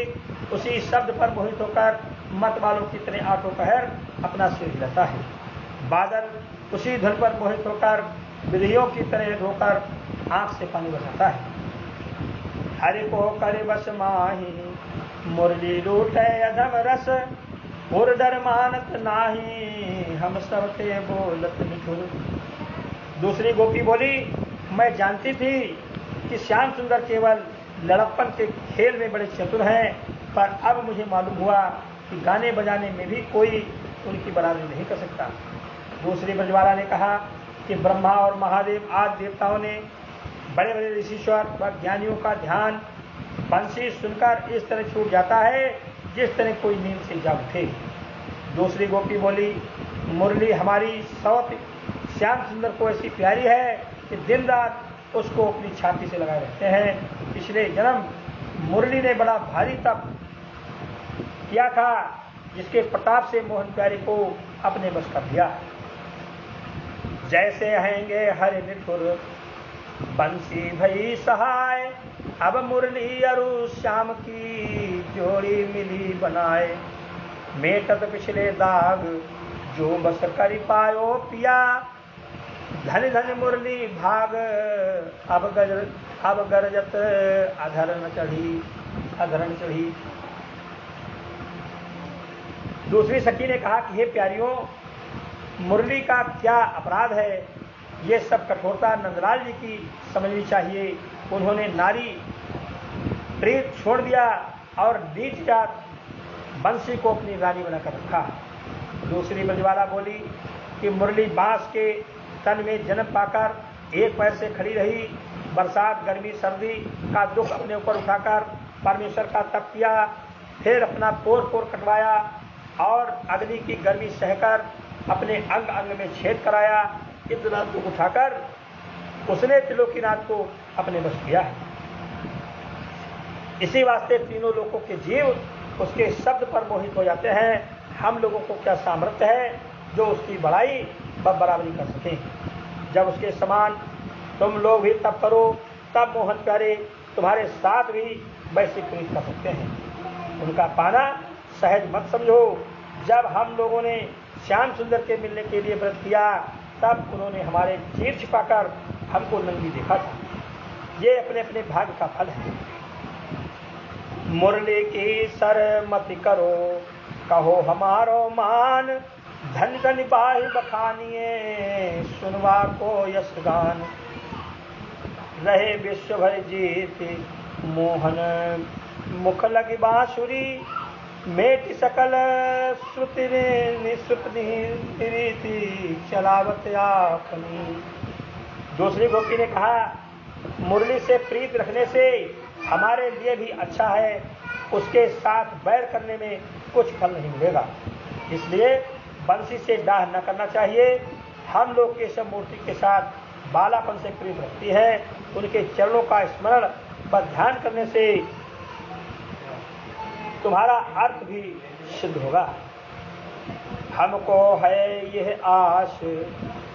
उसी शब्द पर मोहित होकर मत वालों की तरह आठों पहर अपना सिर हिलाता है। बादल उसी धुन पर मोहित होकर विधियों की तरह धोकर आंख से पानी बरसाता है। हरि को करे बस माही, मुरली लूटे अधम रस, और डर मानत नाही, हम सब ते बोलत निठुर। दूसरी गोपी बोली, मैं जानती थी कि श्याम सुंदर केवल लड़प्पन के खेल में बड़े चतुर हैं, पर अब मुझे मालूम हुआ कि गाने बजाने में भी कोई उनकी बराबरी नहीं कर सकता। दूसरी ब्रजवाला ने कहा कि ब्रह्मा और महादेव आदि देवताओं ने बड़े बड़े ऋषीश्वर व ज्ञानियों का ध्यान बंसी सुनकर इस तरह छूट जाता है जिस तरह कोई नींद से जाग उठे। दूसरी गोपी बोली, मुरली हमारी सौत श्याम सुंदर को ऐसी प्यारी है कि दिन रात उसको अपनी छाती से लगाए रहते हैं। पिछले जन्म मुरली ने बड़ा भारी तप किया था जिसके प्रताप से मोहन प्यारी को अपने बस कर दिया। जैसे हैंगे हरि निठुर बंसी भई सहाय, अब मुरली अरु श्याम की जोड़ी मिली बनाए, मेटत पिछले दाग जो बस करी पायो पिया, धन धन मुरली भाग अब अब गरजत अधरण चढ़ी। दूसरी सखी ने कहा कि हे प्यारियों, मुरली का क्या अपराध है, ये सब कठोरता नंदलाल जी की समझनी चाहिए। उन्होंने नारी प्रीत छोड़ दिया और नीच जात बंसी को अपनी रानी बनाकर रखा। दूसरी ब्रजवाला बोली कि मुरली बांस के तन में जन्म पाकर एक पैर से खड़ी रही, बरसात गर्मी सर्दी का दुख अपने ऊपर उठाकर परमेश्वर का तप किया, फिर अपना पोर कटवाया और अग्नि की गर्मी सहकर अपने अंग अंग में छेद कराया। इतना दुख उठाकर उसने त्रिलोकीनाथ को अपने वश किया है। इसी वास्ते तीनों लोगों के जीव उसके शब्द पर मोहित हो जाते हैं। हम लोगों को क्या सामर्थ्य है जो उसकी बड़ाई बराबरी कर सकें। जब उसके समान तुम लोग भी तब करो, तब मोहन प्यारे तुम्हारे साथ भी वैसे प्रीत कर सकते हैं। उनका पाना सहज मत समझो। जब हम लोगों ने श्याम सुंदर के मिलने के लिए व्रत किया, तब उन्होंने हमारे चीर छिपाकर हमको नंगी देखा था। ये अपने अपने भाग्य का फल है। मुरली की सर मत करो, कहो हमारो मान, धन धन बाहि बखानिए, सुनवा को यश गान। रहे विश्व भर जीत मोहन, मुख लगी बांसुरी, मेट सकल श्रुति रीति, चलावत आपनी। दूसरी गोपी ने कहा, मुरली से प्रीत रखने से हमारे लिए भी अच्छा है, उसके साथ बैर करने में कुछ फल नहीं मिलेगा, इसलिए बंसी से डाह न करना चाहिए। हम लोग केशव मूर्ति के साथ बालापन से प्रीत रखती है। उनके चरणों का स्मरण व ध्यान करने से तुम्हारा अर्थ भी सिद्ध होगा। हमको है यह आश,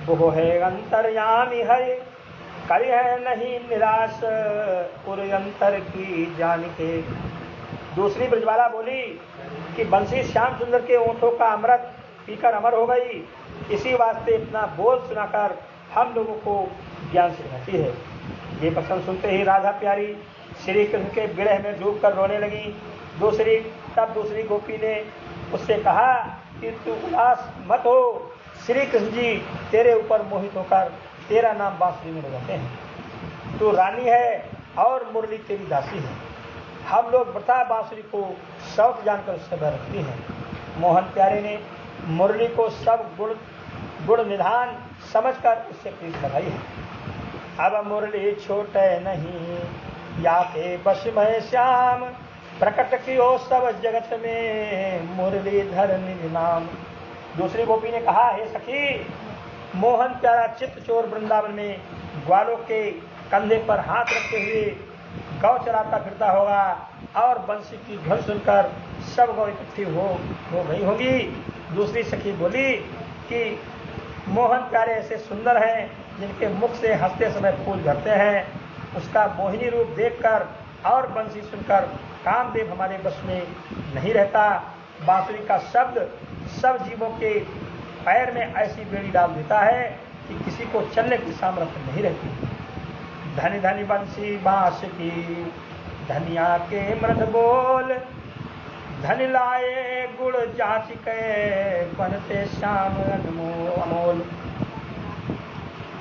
वो है अंतर्यामी है, करी है नहीं निराश, उर्यंतर की जान के। दूसरी ब्रजवाला बोली कि बंसी श्याम सुंदर के ओंठों का अमृत पीकर अमर हो गई, इसी वास्ते इतना बोल सुनाकर हम लोगों को ज्ञान सिखाती है। ये प्रसंग सुनते ही राधा प्यारी श्री कृष्ण के विरह में डूबकर रोने लगी। तब दूसरी गोपी ने उससे कहा कि तू उदास मत हो, श्री कृष्ण जी तेरे ऊपर मोहित होकर तेरा नाम बांसुरी में लगाते हैं। तू रानी है और मुरली तेरी दासी है। हम लोग वृथा बांसुरी को शौक जानकर उससे भय रखती हैं। मोहन प्यारे ने मुरली को सब गुण निधान समझकर उससे प्रीत लगाई है। अब मुरली छोटे नहीं, या के बश में श्याम, प्रकट कियो सब जगत में, मुरलीधर निज नाम। दूसरी गोपी ने कहा, हे सखी, मोहन प्यारा चित्त चोर वृंदावन में ग्वालों के कंधे पर हाथ रखते हुए गौ चराता फिरता होगा और बंसी की ध्वन सुनकर सब गौ इकट्ठी हो गई होगी। दूसरी सखी बोली कि मोहन प्यारे ऐसे सुंदर हैं जिनके मुख से हंसते समय फूल झरते हैं। उसका मोहिनी रूप देखकर और बंसी सुनकर कामदेव हमारे बस में नहीं रहता। बांसुरी का शब्द सब जीवों के पैर में ऐसी बेड़ी डाल देता है कि किसी को चलने की सामर्थ्य नहीं रहती। धनी धनी बंसी बांस की, धनिया के मृद बोल, धन लाए गुड़ जांच के, बनते श्याम अनमोल।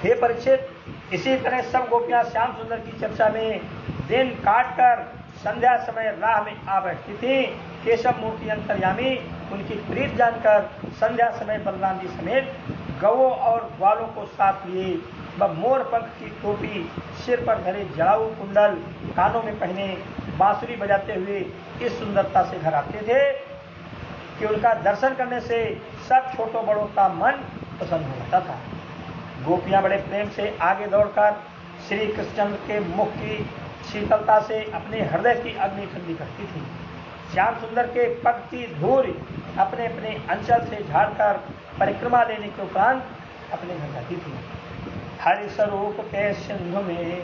हे परीक्षित, इसी तरह सब गोपियां श्याम सुंदर की चर्चा में दिन काटकर संध्या समय राह में आ बैठती थी। केशव मूर्ति अंतर्यामी उनकी प्रीत जानकर संध्या समय बलराम जी समेत गवों और ग्वालों को साथ लिए व मोर पंख की टोपी, सिर पर धरे जड़ाऊ कुंडल, कानों में पहने बांसुरी बजाते हुए इस सुंदरता से घर आते थे कि उनका दर्शन करने से सब छोटों बड़ों का मन प्रसन्न हो जाता था। गोपियां बड़े प्रेम से आगे दौड़कर श्री कृष्णचंद्र के मुख की शीतलता से अपने हृदय की अग्नि ठंडी करती थी। श्याम सुंदर के पग की धूल अपने अपने अंचल से झाड़कर परिक्रमा लेने के उपरांत अपने घर जाती थी। हरि स्वरूप के सिंधु में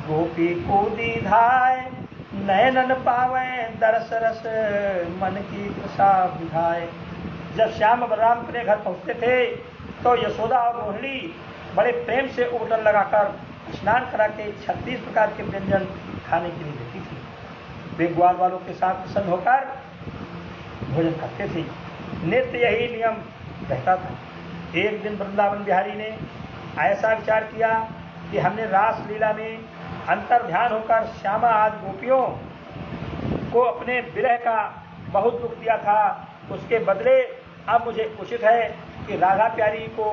गोपी कूदी धाय, नयनन पावे दरस रस, मन की प्रसा विधाय। जब श्याम बलराम अपने घर पहुंचते थे तो यशोदा और रोहिणी बड़े प्रेम से उबटन लगाकर स्नान करा के 36 प्रकार के व्यंजन खाने के लिए देती थी। वे ग्वाल वालों के साथ प्रसन्न होकर भोजन करते थे। नित्य यही नियम रहता था। एक दिन वृंदावन बिहारी ने ऐसा विचार किया कि हमने रास लीला में अंतर ध्यान होकर श्यामा आदि गोपियों को अपने विरह का बहुत दुख दिया था। उसके बदले अब मुझे उचित है कि राधा प्यारी को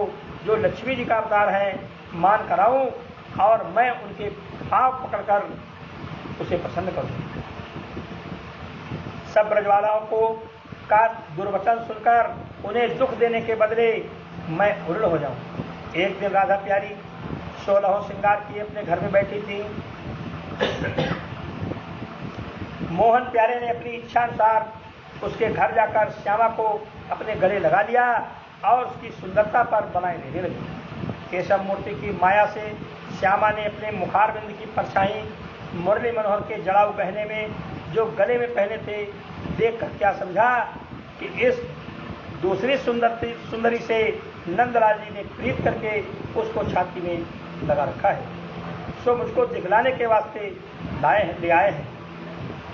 जो लक्ष्मी जी का अवतार है मान कराऊं और मैं उनके पांव पकड़कर उसे प्रसन्न करूं। सब ब्रजवालाओं को का दुर्वचन सुनकर उन्हें दुख देने के बदले मैं उल्ल हो जाऊं। एक दिन राधा प्यारी 16 श्रृंगार किए अपने घर में बैठी थी। मोहन प्यारे ने अपनी इच्छानुसार उसके घर जाकर श्यामा को अपने गले लगा लिया और उसकी सुंदरता पर बनाए लेने लगी। केशव मूर्ति की माया से श्यामा ने अपने मुखारबिंद की परछाई मुरली मनोहर के जड़ाऊ गहने में जो गले में पहने थे देखकर क्या समझा कि इस दूसरी सुंदरी से नंदलाल जी ने प्रीत करके उसको छाती में लगा रखा है, सो मुझको दिखलाने के वास्ते ले आए हैं।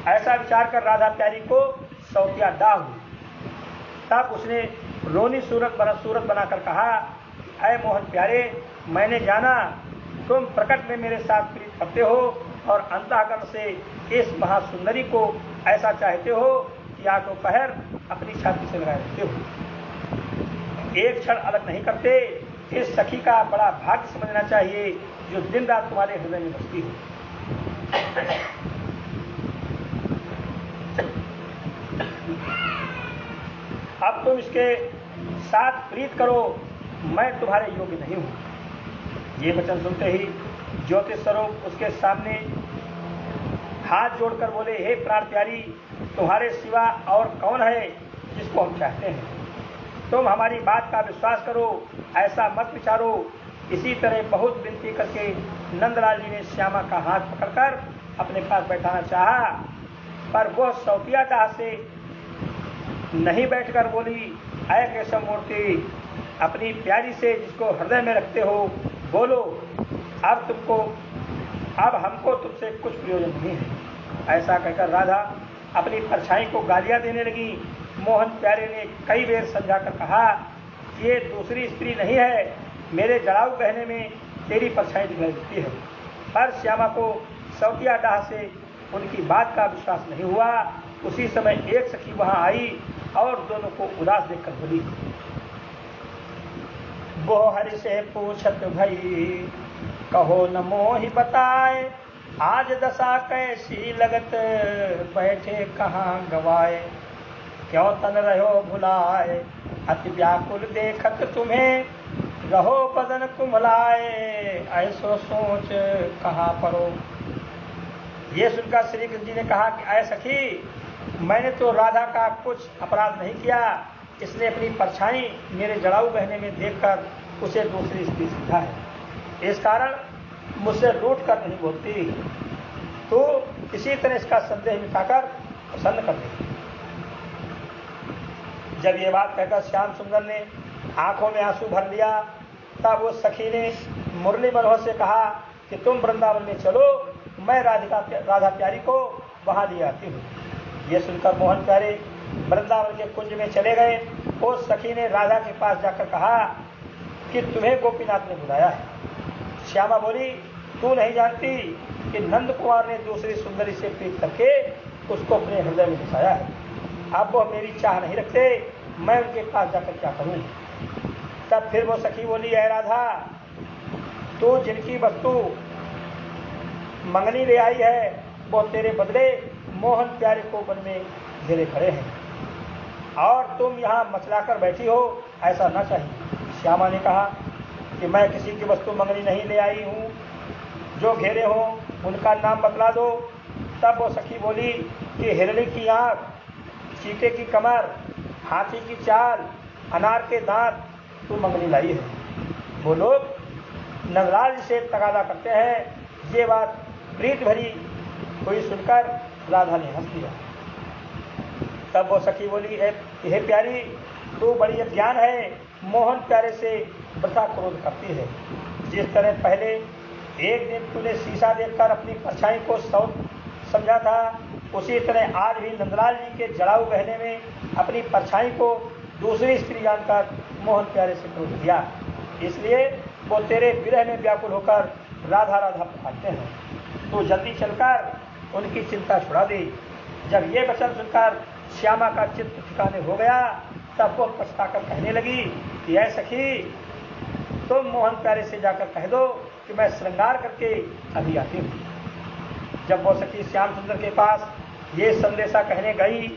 ऐसा विचार कर राधा प्यारी को सौतिया डाह हुई। तब उसने रोनी सूरत बनाकर कहा, ऐ मोहन प्यारे, मैंने जाना तुम प्रकट में मेरे साथ प्रीत करते हो और अंतःकरण से इस महासुंदरी को ऐसा चाहते हो कि आठों पहर अपनी छाती से लगाए रखते हो, एक क्षण अलग नहीं करते। इस सखी का बड़ा भाग्य समझना चाहिए जो दिन रात तुम्हारे हृदय में बसती है। अब तुम इसके साथ प्रीत करो, मैं तुम्हारे योग्य नहीं हूं। ये वचन सुनते ही ज्योतिष स्वरूप उसके सामने हाथ जोड़कर बोले, हे प्राण प्यारी, तुम्हारे सिवा और कौन है जिसको हम चाहते हैं? तुम हमारी बात का विश्वास करो, ऐसा मत विचारो। इसी तरह बहुत विनती करके नंदलाल जी ने श्यामा का हाथ पकड़कर अपने पास बैठाना चाहा, पर वह सौतिया डाह से नहीं बैठकर बोली, ऐ केशव मूर्ति, अपनी प्यारी से जिसको हृदय में रखते हो बोलो, अब हमको तुमसे कुछ प्रयोजन नहीं है। ऐसा कहकर राधा अपनी परछाई को गालियां देने लगी। मोहन प्यारे ने कई बार समझाकर कहा कि ये दूसरी स्त्री नहीं है, मेरे जड़ाऊ गहने में तेरी परछाई दिखाई देती है। पर श्यामा को सौतिया डाह से उनकी बात का विश्वास नहीं हुआ। उसी समय एक सखी वहां आई और दोनों को उदास देखकर बोली, बोहर से पूछत भई, कहो न मोहि बताए, आज दशा कैसी लगत, बैठे कहाँ गवाए, क्यों तन रहो भुलाए, अति व्याकुल देखत तुम्हें, रहो बदन कुमलाए, ऐसो सोच कहाँ परो। ये सुनकर श्री कृष्ण जी ने कहा कि ऐ सखी, मैंने तो राधा का कुछ अपराध नहीं किया, इसने अपनी परछाई मेरे जड़ाऊ गहने में देखकर उसे दूसरी स्त्री समझा है, इस कारण मुझसे रूठ कर नहीं बोलती, तो इसी तरह इसका संदेह मिटाकर प्रसन्न कर दे। जब ये बात कहकर श्याम सुंदर ने आंखों में आंसू भर लिया, तब वो सखी ने मुरली मनोहर से कहा कि तुम वृंदावन में चलो, मैं राधा प्यारी को वहां ले आती हूँ। ये सुनकर मोहन प्यारे वृंदावन के कुंज में चले गए। उस सखी ने राधा के पास जाकर कहा कि तुम्हें गोपीनाथ ने बुलाया है। श्यामा बोली, तू नहीं जानती कि नंद कुमार ने दूसरी सुंदरी से प्रीत करके उसको अपने हृदय में बसाया है। अब वो मेरी चाह नहीं रखते, मैं उनके पास जाकर क्या करूं? तब फिर वो सखी बोली, है राधा, तू जिनकी वस्तु मंगनी ले आई है वो तेरे बदले मोहन प्यारे को वन में घेरे खड़े हैं और तुम यहाँ मचलाकर बैठी हो, ऐसा ना चाहिए। श्यामा ने कहा कि मैं किसी की वस्तु मंगनी नहीं ले आई हूँ, जो घेरे हो उनका नाम बतला दो। तब वो सखी बोली कि हिरणी की आंख, चीते की कमर, हाथी की चाल, अनार के दांत तू मंगनी लाई है। वो लोग नंदलाल से तगादा करते हैं। ये बात प्रीत भरी हुई सुनकर राधा ने हंस दिया। तब वो सखी बोली, हे प्यारी, तू बड़ी अज्ञान है, मोहन प्यारे से वृथा क्रोध करती है। जिस तरह पहले एक दिन तूने शीशा देखकर अपनी परछाई को सौत समझा था, उसी तरह आज भी नंदलाल जी के जड़ाऊ गहने में अपनी परछाई को दूसरी स्त्री जानकर मोहन प्यारे से क्रोध दिया। इसलिए वो तेरे विरह में व्याकुल होकर राधा राधा पुकारते हैं। तो जल्दी चलकर उनकी चिंता छुड़ा दे। जब ये वचन सुनकर श्यामा का चित्त ठिकाने हो गया, तब वो पछताकर कहने लगी कि ऐ सखी, तुम मोहन प्यारे से जाकर कह दो कि मैं श्रृंगार करके अभी आती हूँ। जब वो सखी श्याम सुंदर के पास ये संदेशा कहने गई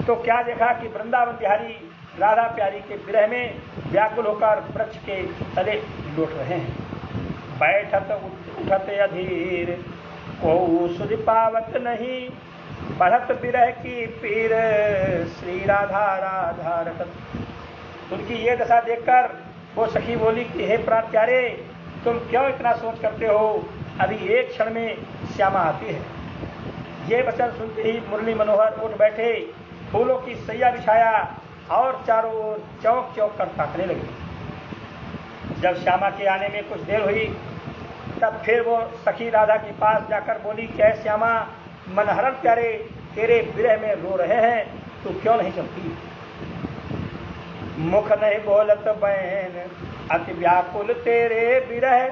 तो क्या देखा कि वृंदावन बिहारी राधा प्यारी के विरह में व्याकुल होकर वृक्ष के तले लौट रहे हैं। बैठत उठत अधीर को सुध पावत नहीं, बढ़त विरह की पीर श्री राधा राधा रखत। उनकी ये दशा देखकर वो सखी बोली कि हे प्राण प्यारे, तुम क्यों इतना सोच करते हो, अभी एक क्षण में श्यामा आती है। ये वचन सुनते ही मुरली मनोहर उठ बैठे, फूलों की सैया बिछाया और चारों ओर चौक चौक कर ताकने लगे। जब श्यामा के आने में कुछ देर हुई, तब फिर वो सखी राधा के पास जाकर बोली, क्या श्यामा, मनहरण प्यारे तेरे विरह में रो रहे हैं, तू क्यों नहीं चलती? मुख नहीं बोलत बहन, अति व्याकुल तेरे विरह,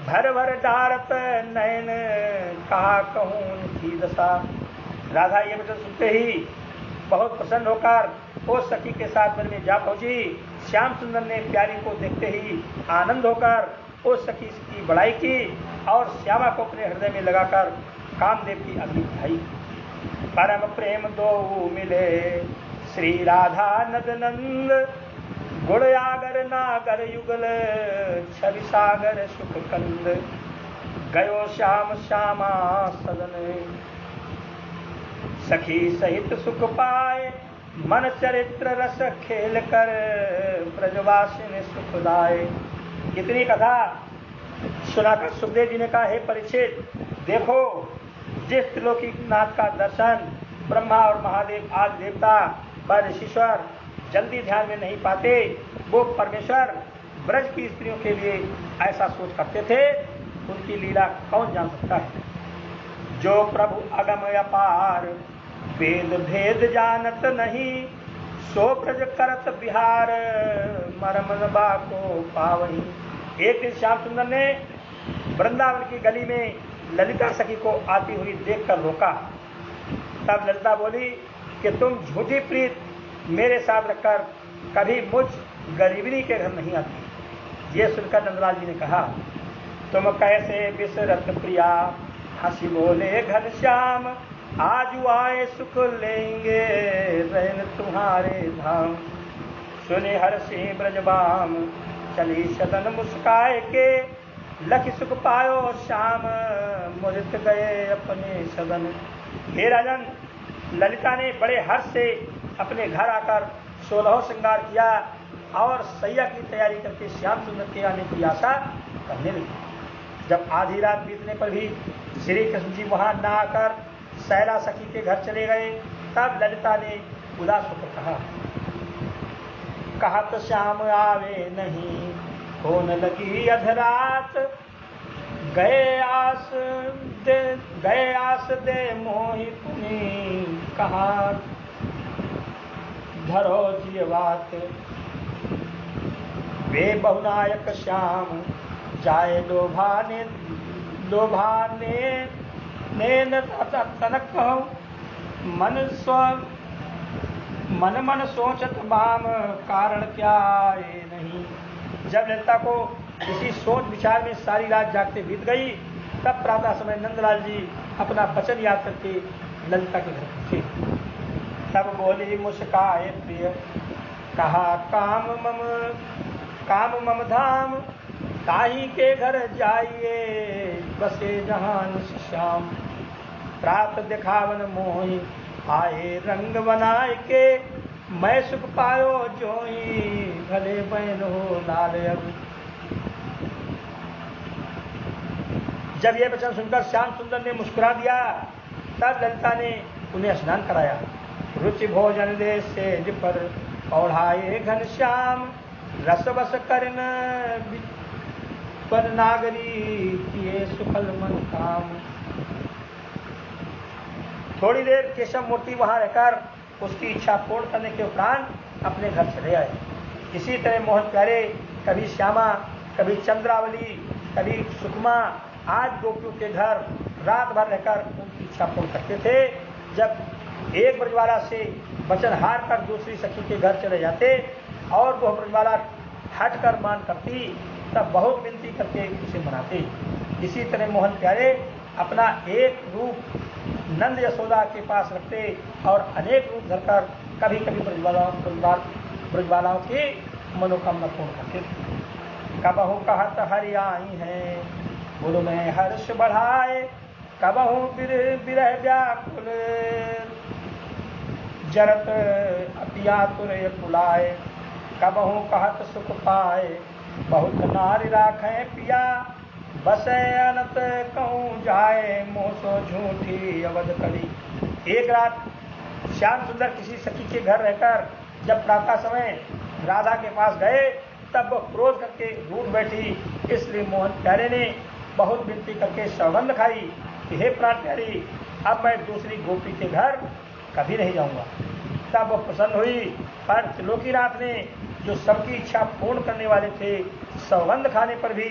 भर भर डारत नयन, कहा कहूँ उनकी दशा। राधा ये वचन सुनते ही बहुत प्रसन्न होकर वो सखी के साथ वन में जा पहुंची। श्याम सुंदर ने प्यारी को देखते ही आनंद होकर उस सखी की बड़ाई की और श्यामा को अपने हृदय में लगाकर कामदेव की अग्नि उठाई। परम प्रेम दो मिले श्री राधा नद नंद, गुण आगर नागर युगल, छवि सागर सुख कंद, गयो श्याम श्यामा सदन, सखी सहित सुख पाए, मन चरित्र रस खेल कर, ब्रजवासिन सुख लाए। इतनी कथा सुनाकर सुखदेव जी ने कहा, हे परीक्षित, देखो जिस त्रिलोकीनाथ का दर्शन ब्रह्मा और महादेव आदि देवता व ऋषीश्वर जल्दी ध्यान में नहीं पाते, वो परमेश्वर ब्रज की स्त्रियों के लिए ऐसा सोच करते थे, उनकी लीला कौन जान सकता है। जो प्रभु अगम अपार, वेद भेद जानत नहीं, सो ब्रज करत बिहार, मरमन बाको पावनी। एक दिन श्याम सुंदर ने वृंदावन की गली में ललिता सखी को आती हुई देखकर रोका। तब ललिता बोली कि तुम झूठी प्रीत मेरे साथ रखकर कभी मुझ गरीबनी के घर नहीं आती। ये सुनकर नंदलाल जी ने कहा, तुम कैसे बिसरत प्रिया, हंसी बोले घनश्याम, आज आए सुख लेंगे रहन तुम्हारे धाम। सुने हर्षी ब्रजबाम, चली सदन मुस्काए के, लख सुख पायो श्याम, मुदित गए अपने सदन। हे राजन, ललिता ने बड़े हर्ष से अपने घर आकर 16 श्रृंगार किया और सैया की तैयारी करके श्याम सुंदर के आने की आशा करने लगी। जब आधी रात बीतने पर भी श्री कृष्ण जी वहां न आकर सैला सखी के घर चले गए, तब ललिता ने उदास होकर कहा, कहत श्याम आवे नहीं, होने लगी अधरात, गए आस दे मोहि पुनि, कहा धरो जीवात। वे बहुनायक श्याम, जाए लोभाने तनक, मन सोचत बाम, कारण क्या है नहीं। जब ललिता को इसी सोच विचार में सारी रात जागते बीत गई, तब प्रातः समय नंदलाल जी अपना वचन याद करके ललिता के घर पहुंचे। तब बोली मुस्काए प्रिय, कहा काम मम धाम, ताही के घर जाइए बसे जहान श्याम। प्रात दिखावन मोहि, आए रंग बनाए के, मैं सुख पायो जोई, भले बहन हो लाल अब। जब ये वचन सुनकर श्याम सुंदर ने मुस्कुरा दिया, तब ललिता ने उन्हें स्नान कराया। रुचि भोजन दे सेज पर, ओढ़ाए घनश्याम, रस बस करन पर नागरी किए सुफल मन काम। थोड़ी देर केशव मूर्ति वहां रहकर उसकी इच्छा पूर्ण करने के उपरांत अपने घर चले आए। इसी तरह मोहन प्यारे कभी श्यामा, कभी चंद्रावली, कभी सुकमा आज गोपियों के घर रात भर रहकर उनकी इच्छा पूर्ण करते थे। जब एक ब्रजवाला से वचन हार कर दूसरी सखी के घर चले जाते और वह ब्रजवाला हट कर मान करती, तब बहुत विनती करके उसे मनाते। इसी तरह मोहन प्यारे अपना एक रूप नंद यशोदा के पास रखते और अनेक रूप धरकर कभी कभी ब्रजवालाओं की मनोकामना पूर्ण करते थे। कबहू कहत हरि आई है, बोलो मैं हर्ष बढ़ाए, कबहू बिरह व्याकुल, जरत अतियातुर कुलाए, कबहू कहत सुख पाए, बहुत नारी राखें पिया, बसे अनत कहूँ जाए, मोसो झूठी अवध करी। एक रात श्याम सुंदर किसी सखी के घर रहकर जब प्रातः समय राधा के पास गए, तब वह क्रोध करके रूठ बैठी। इसलिए मोहन प्यारे ने बहुत विनती करके सौगंध खाई कि हे प्राण प्यारी, अब मैं दूसरी गोपी के घर कभी नहीं जाऊंगा। तब वह प्रसन्न हुई, पर त्रिलोकीनाथ ने जो सबकी इच्छा पूर्ण करने वाले थे, सौगंध खाने पर भी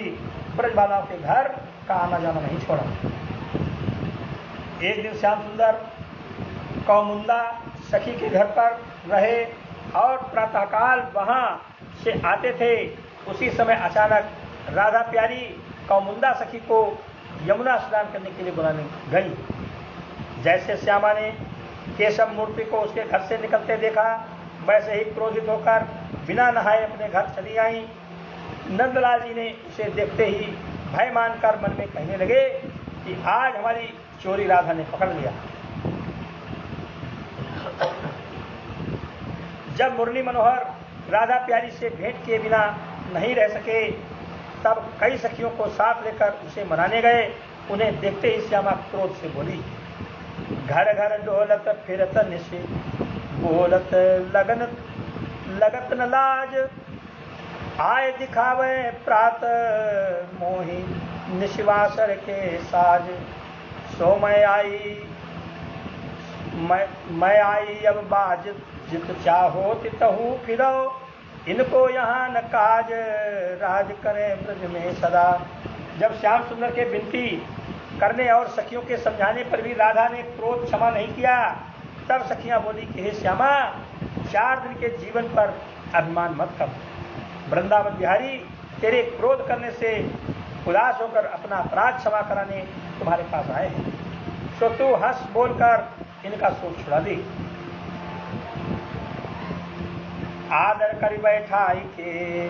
ब्रजबालाओं के घर का आना जाना नहीं छोड़ा। एक दिन श्याम सुंदर कौमुंदा सखी के घर पर रहे और प्रातःकाल वहां से आते थे। उसी समय अचानक राधा प्यारी कौमुंदा सखी को यमुना स्नान करने के लिए बुलाने गई। जैसे श्यामा ने केशव मूर्ति को उसके घर से निकलते देखा, वैसे ही क्रोधित होकर बिना नहाए अपने घर चली आई। नंदलाल जी ने उसे देखते ही भय मानकर मन में कहने लगे कि आज हमारी चोरी राधा ने पकड़ लिया। जब मुरली मनोहर राधा प्यारी से भेंट किए बिना नहीं रह सके, तब कई सखियों को साथ लेकर उसे मनाने गए। उन्हें देखते ही श्यामा क्रोध से बोली, घर घर डोलत फिरत निशि, बोलत लगत न लाज, आए दिखावे प्रात मोही, निशिवासर के साज, सो मैं आई अब बाज, जित चाहो तितहु फिरो, इनको यहाँ न काज, राज करे ब्रज में सदा। जब श्याम सुंदर के विनती करने और सखियों के समझाने पर भी राधा ने क्रोध क्षमा नहीं किया, तब सखियां बोली कि हे श्यामा, 4 दिन के जीवन पर अभिमान मत कर। वृंदावन बिहारी तेरे क्रोध करने से उदास होकर अपना अपराध क्षमा कराने तुम्हारे पास आए हैं, सो तू हंस बोलकर इनका शोक छुड़ा दे। आदर कर बैठाई के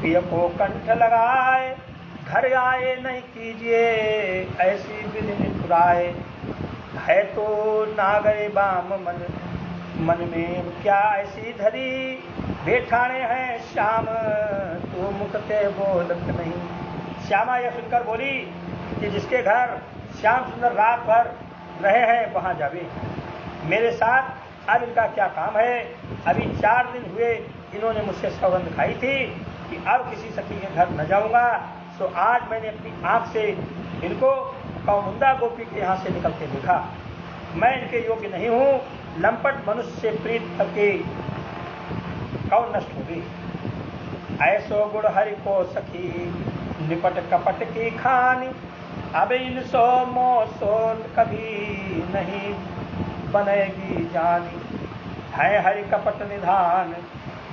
प्रिय को कंठ लगाए, घर आए नहीं कीजिए ऐसी विधि निपुराए, है तो नागरे बाम मन में क्या ऐसी धरी, बैठाने हैं श्याम तू मुखते बोलत नहीं। श्यामा यह सुनकर बोली कि जिसके घर श्याम सुंदर रात भर रहे हैं वहां जावे, मेरे साथ अब इनका क्या काम है। अभी 4 दिन हुए इन्होंने मुझसे सौगंध खाई थी कि अब किसी सखी के घर न जाऊंगा, तो आज मैंने अपनी आंख से इनको कौमुंदा गोपी के यहाँ से निकलते देखा। मैं इनके योग्य नहीं हूँ, लंपट मनुष्य से प्रीत करके कौन नष्ट होगी। ऐसो गुण हरि को सखी, निपट कपट की खानी, अब इन सो मोसो कभी नहीं बनेगी जानी। है हरि कपट निधान,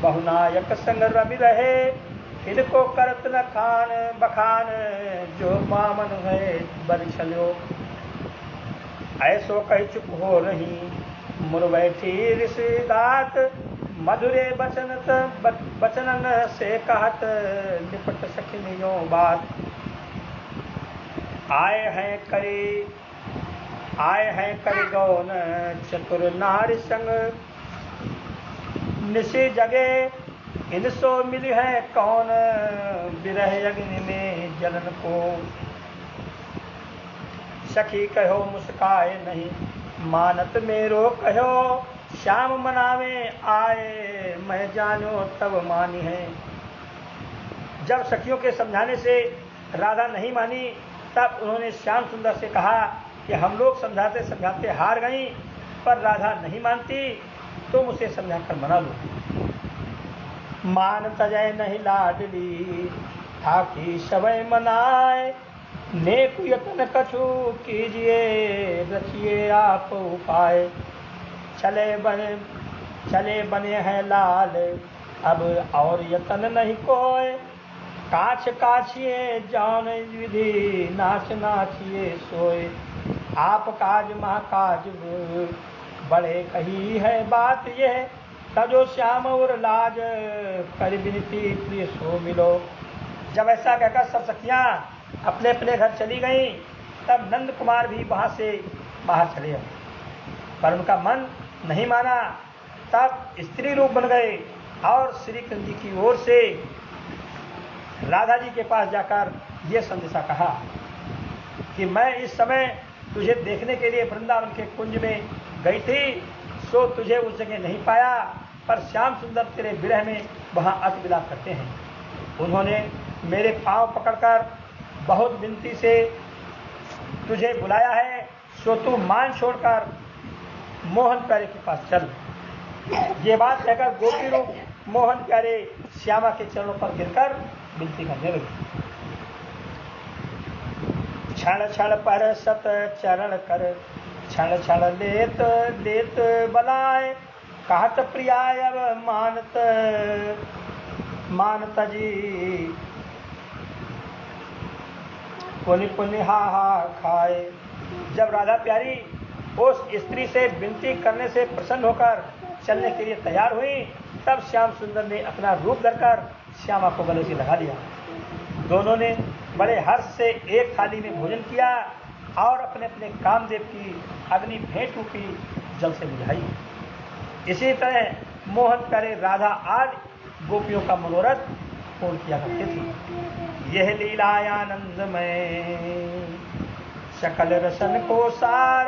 बहुनायक संग रवि रहे, इनको करत न खान बखान, जो मामन है बर छलो। ऐसो कही चुप हो रही, मुर बैठी ऋषि गात, मधुरे बचनन से कहत, निपट सखिनियों बात। आए हैं करे गौन, चतुर नारी संग, निशि जगे इनसो मिली है कौन, विरह अग्नि में जलन को। सखी कहो मुस्काए नहीं, मानत मेरो कहो, श्याम मनावे आए, मैं जानो तब मानी है। जब सखियों के समझाने से राधा नहीं मानी, तब उन्होंने श्याम सुंदर से कहा कि हम लोग समझाते समझाते हार गई, पर राधा नहीं मानती, तुम उसे समझाकर मना लो। मान तजय नहीं लाडली, थाकी सबय मनाए, नेक यत्न कछु कीजिए, रचिए आप उपाय। चले बने हैं लाल, अब और यतन नहीं कोय, काछ काछिए जान विधि, नाच नाचिए सोए। आप काज महाकाज बड़े कही है बात यह, तजो श्याम और लाज, कर विनती प्रिय सो मिलो। जब ऐसा कहकर सब सखियां अपने अपने घर चली गईं, तब नंद कुमार भी वहां से बाहर चले आए, पर उनका मन नहीं माना। तब स्त्री रूप बन गए और श्री कृष्ण जी की ओर से राधा जी के पास जाकर ये संदेशा कहा कि मैं इस समय तुझे देखने के लिए वृंदावन के कुंज में गई थी, सो तुझे उस जगह नहीं पाया, पर श्याम सुंदर तेरे विरह में वहां अति विलाप करते हैं। उन्होंने मेरे पांव पकड़कर बहुत विनती से तुझे बुलाया है, सो तू मान छोड़कर मोहन प्यारे के पास चल। ये बात कहकर गोपी रूप मोहन प्यारे श्यामा के चरणों पर गिरकर विनती करने लगे। क्षण क्षण पर सत चरण कर, क्षण क्षण लेत लेत बलाए, कहत प्रियाय अब मानत जी, पुनि पुनि हा हा खाए। जब राधा प्यारी उस स्त्री से विनती करने से प्रसन्न होकर चलने के लिए तैयार हुई, तब श्याम सुंदर ने अपना रूप धरकर श्यामा को गले से लगा लिया। दोनों ने बड़े हर्ष से एक थाली में भोजन किया और अपने अपने कामदेव की अग्नि भेंट रूपी जल से बुझाई। इसी तरह मोहन प्यारे राधा आदि गोपियों का मनोरथ पूर्ण किया करते थे। यह लीला आनंदमय, सकल रसन को सार,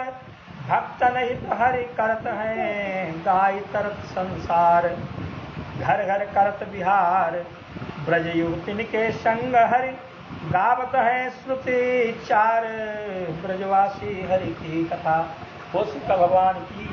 भक्त नहीं हरि करत हैं, गाय तरत संसार। घर घर करत बिहार, ब्रज युवतिन के संग हरि, गावत है श्रुति चार, ब्रजवासी हरि की कथा। वो श्री भगवान की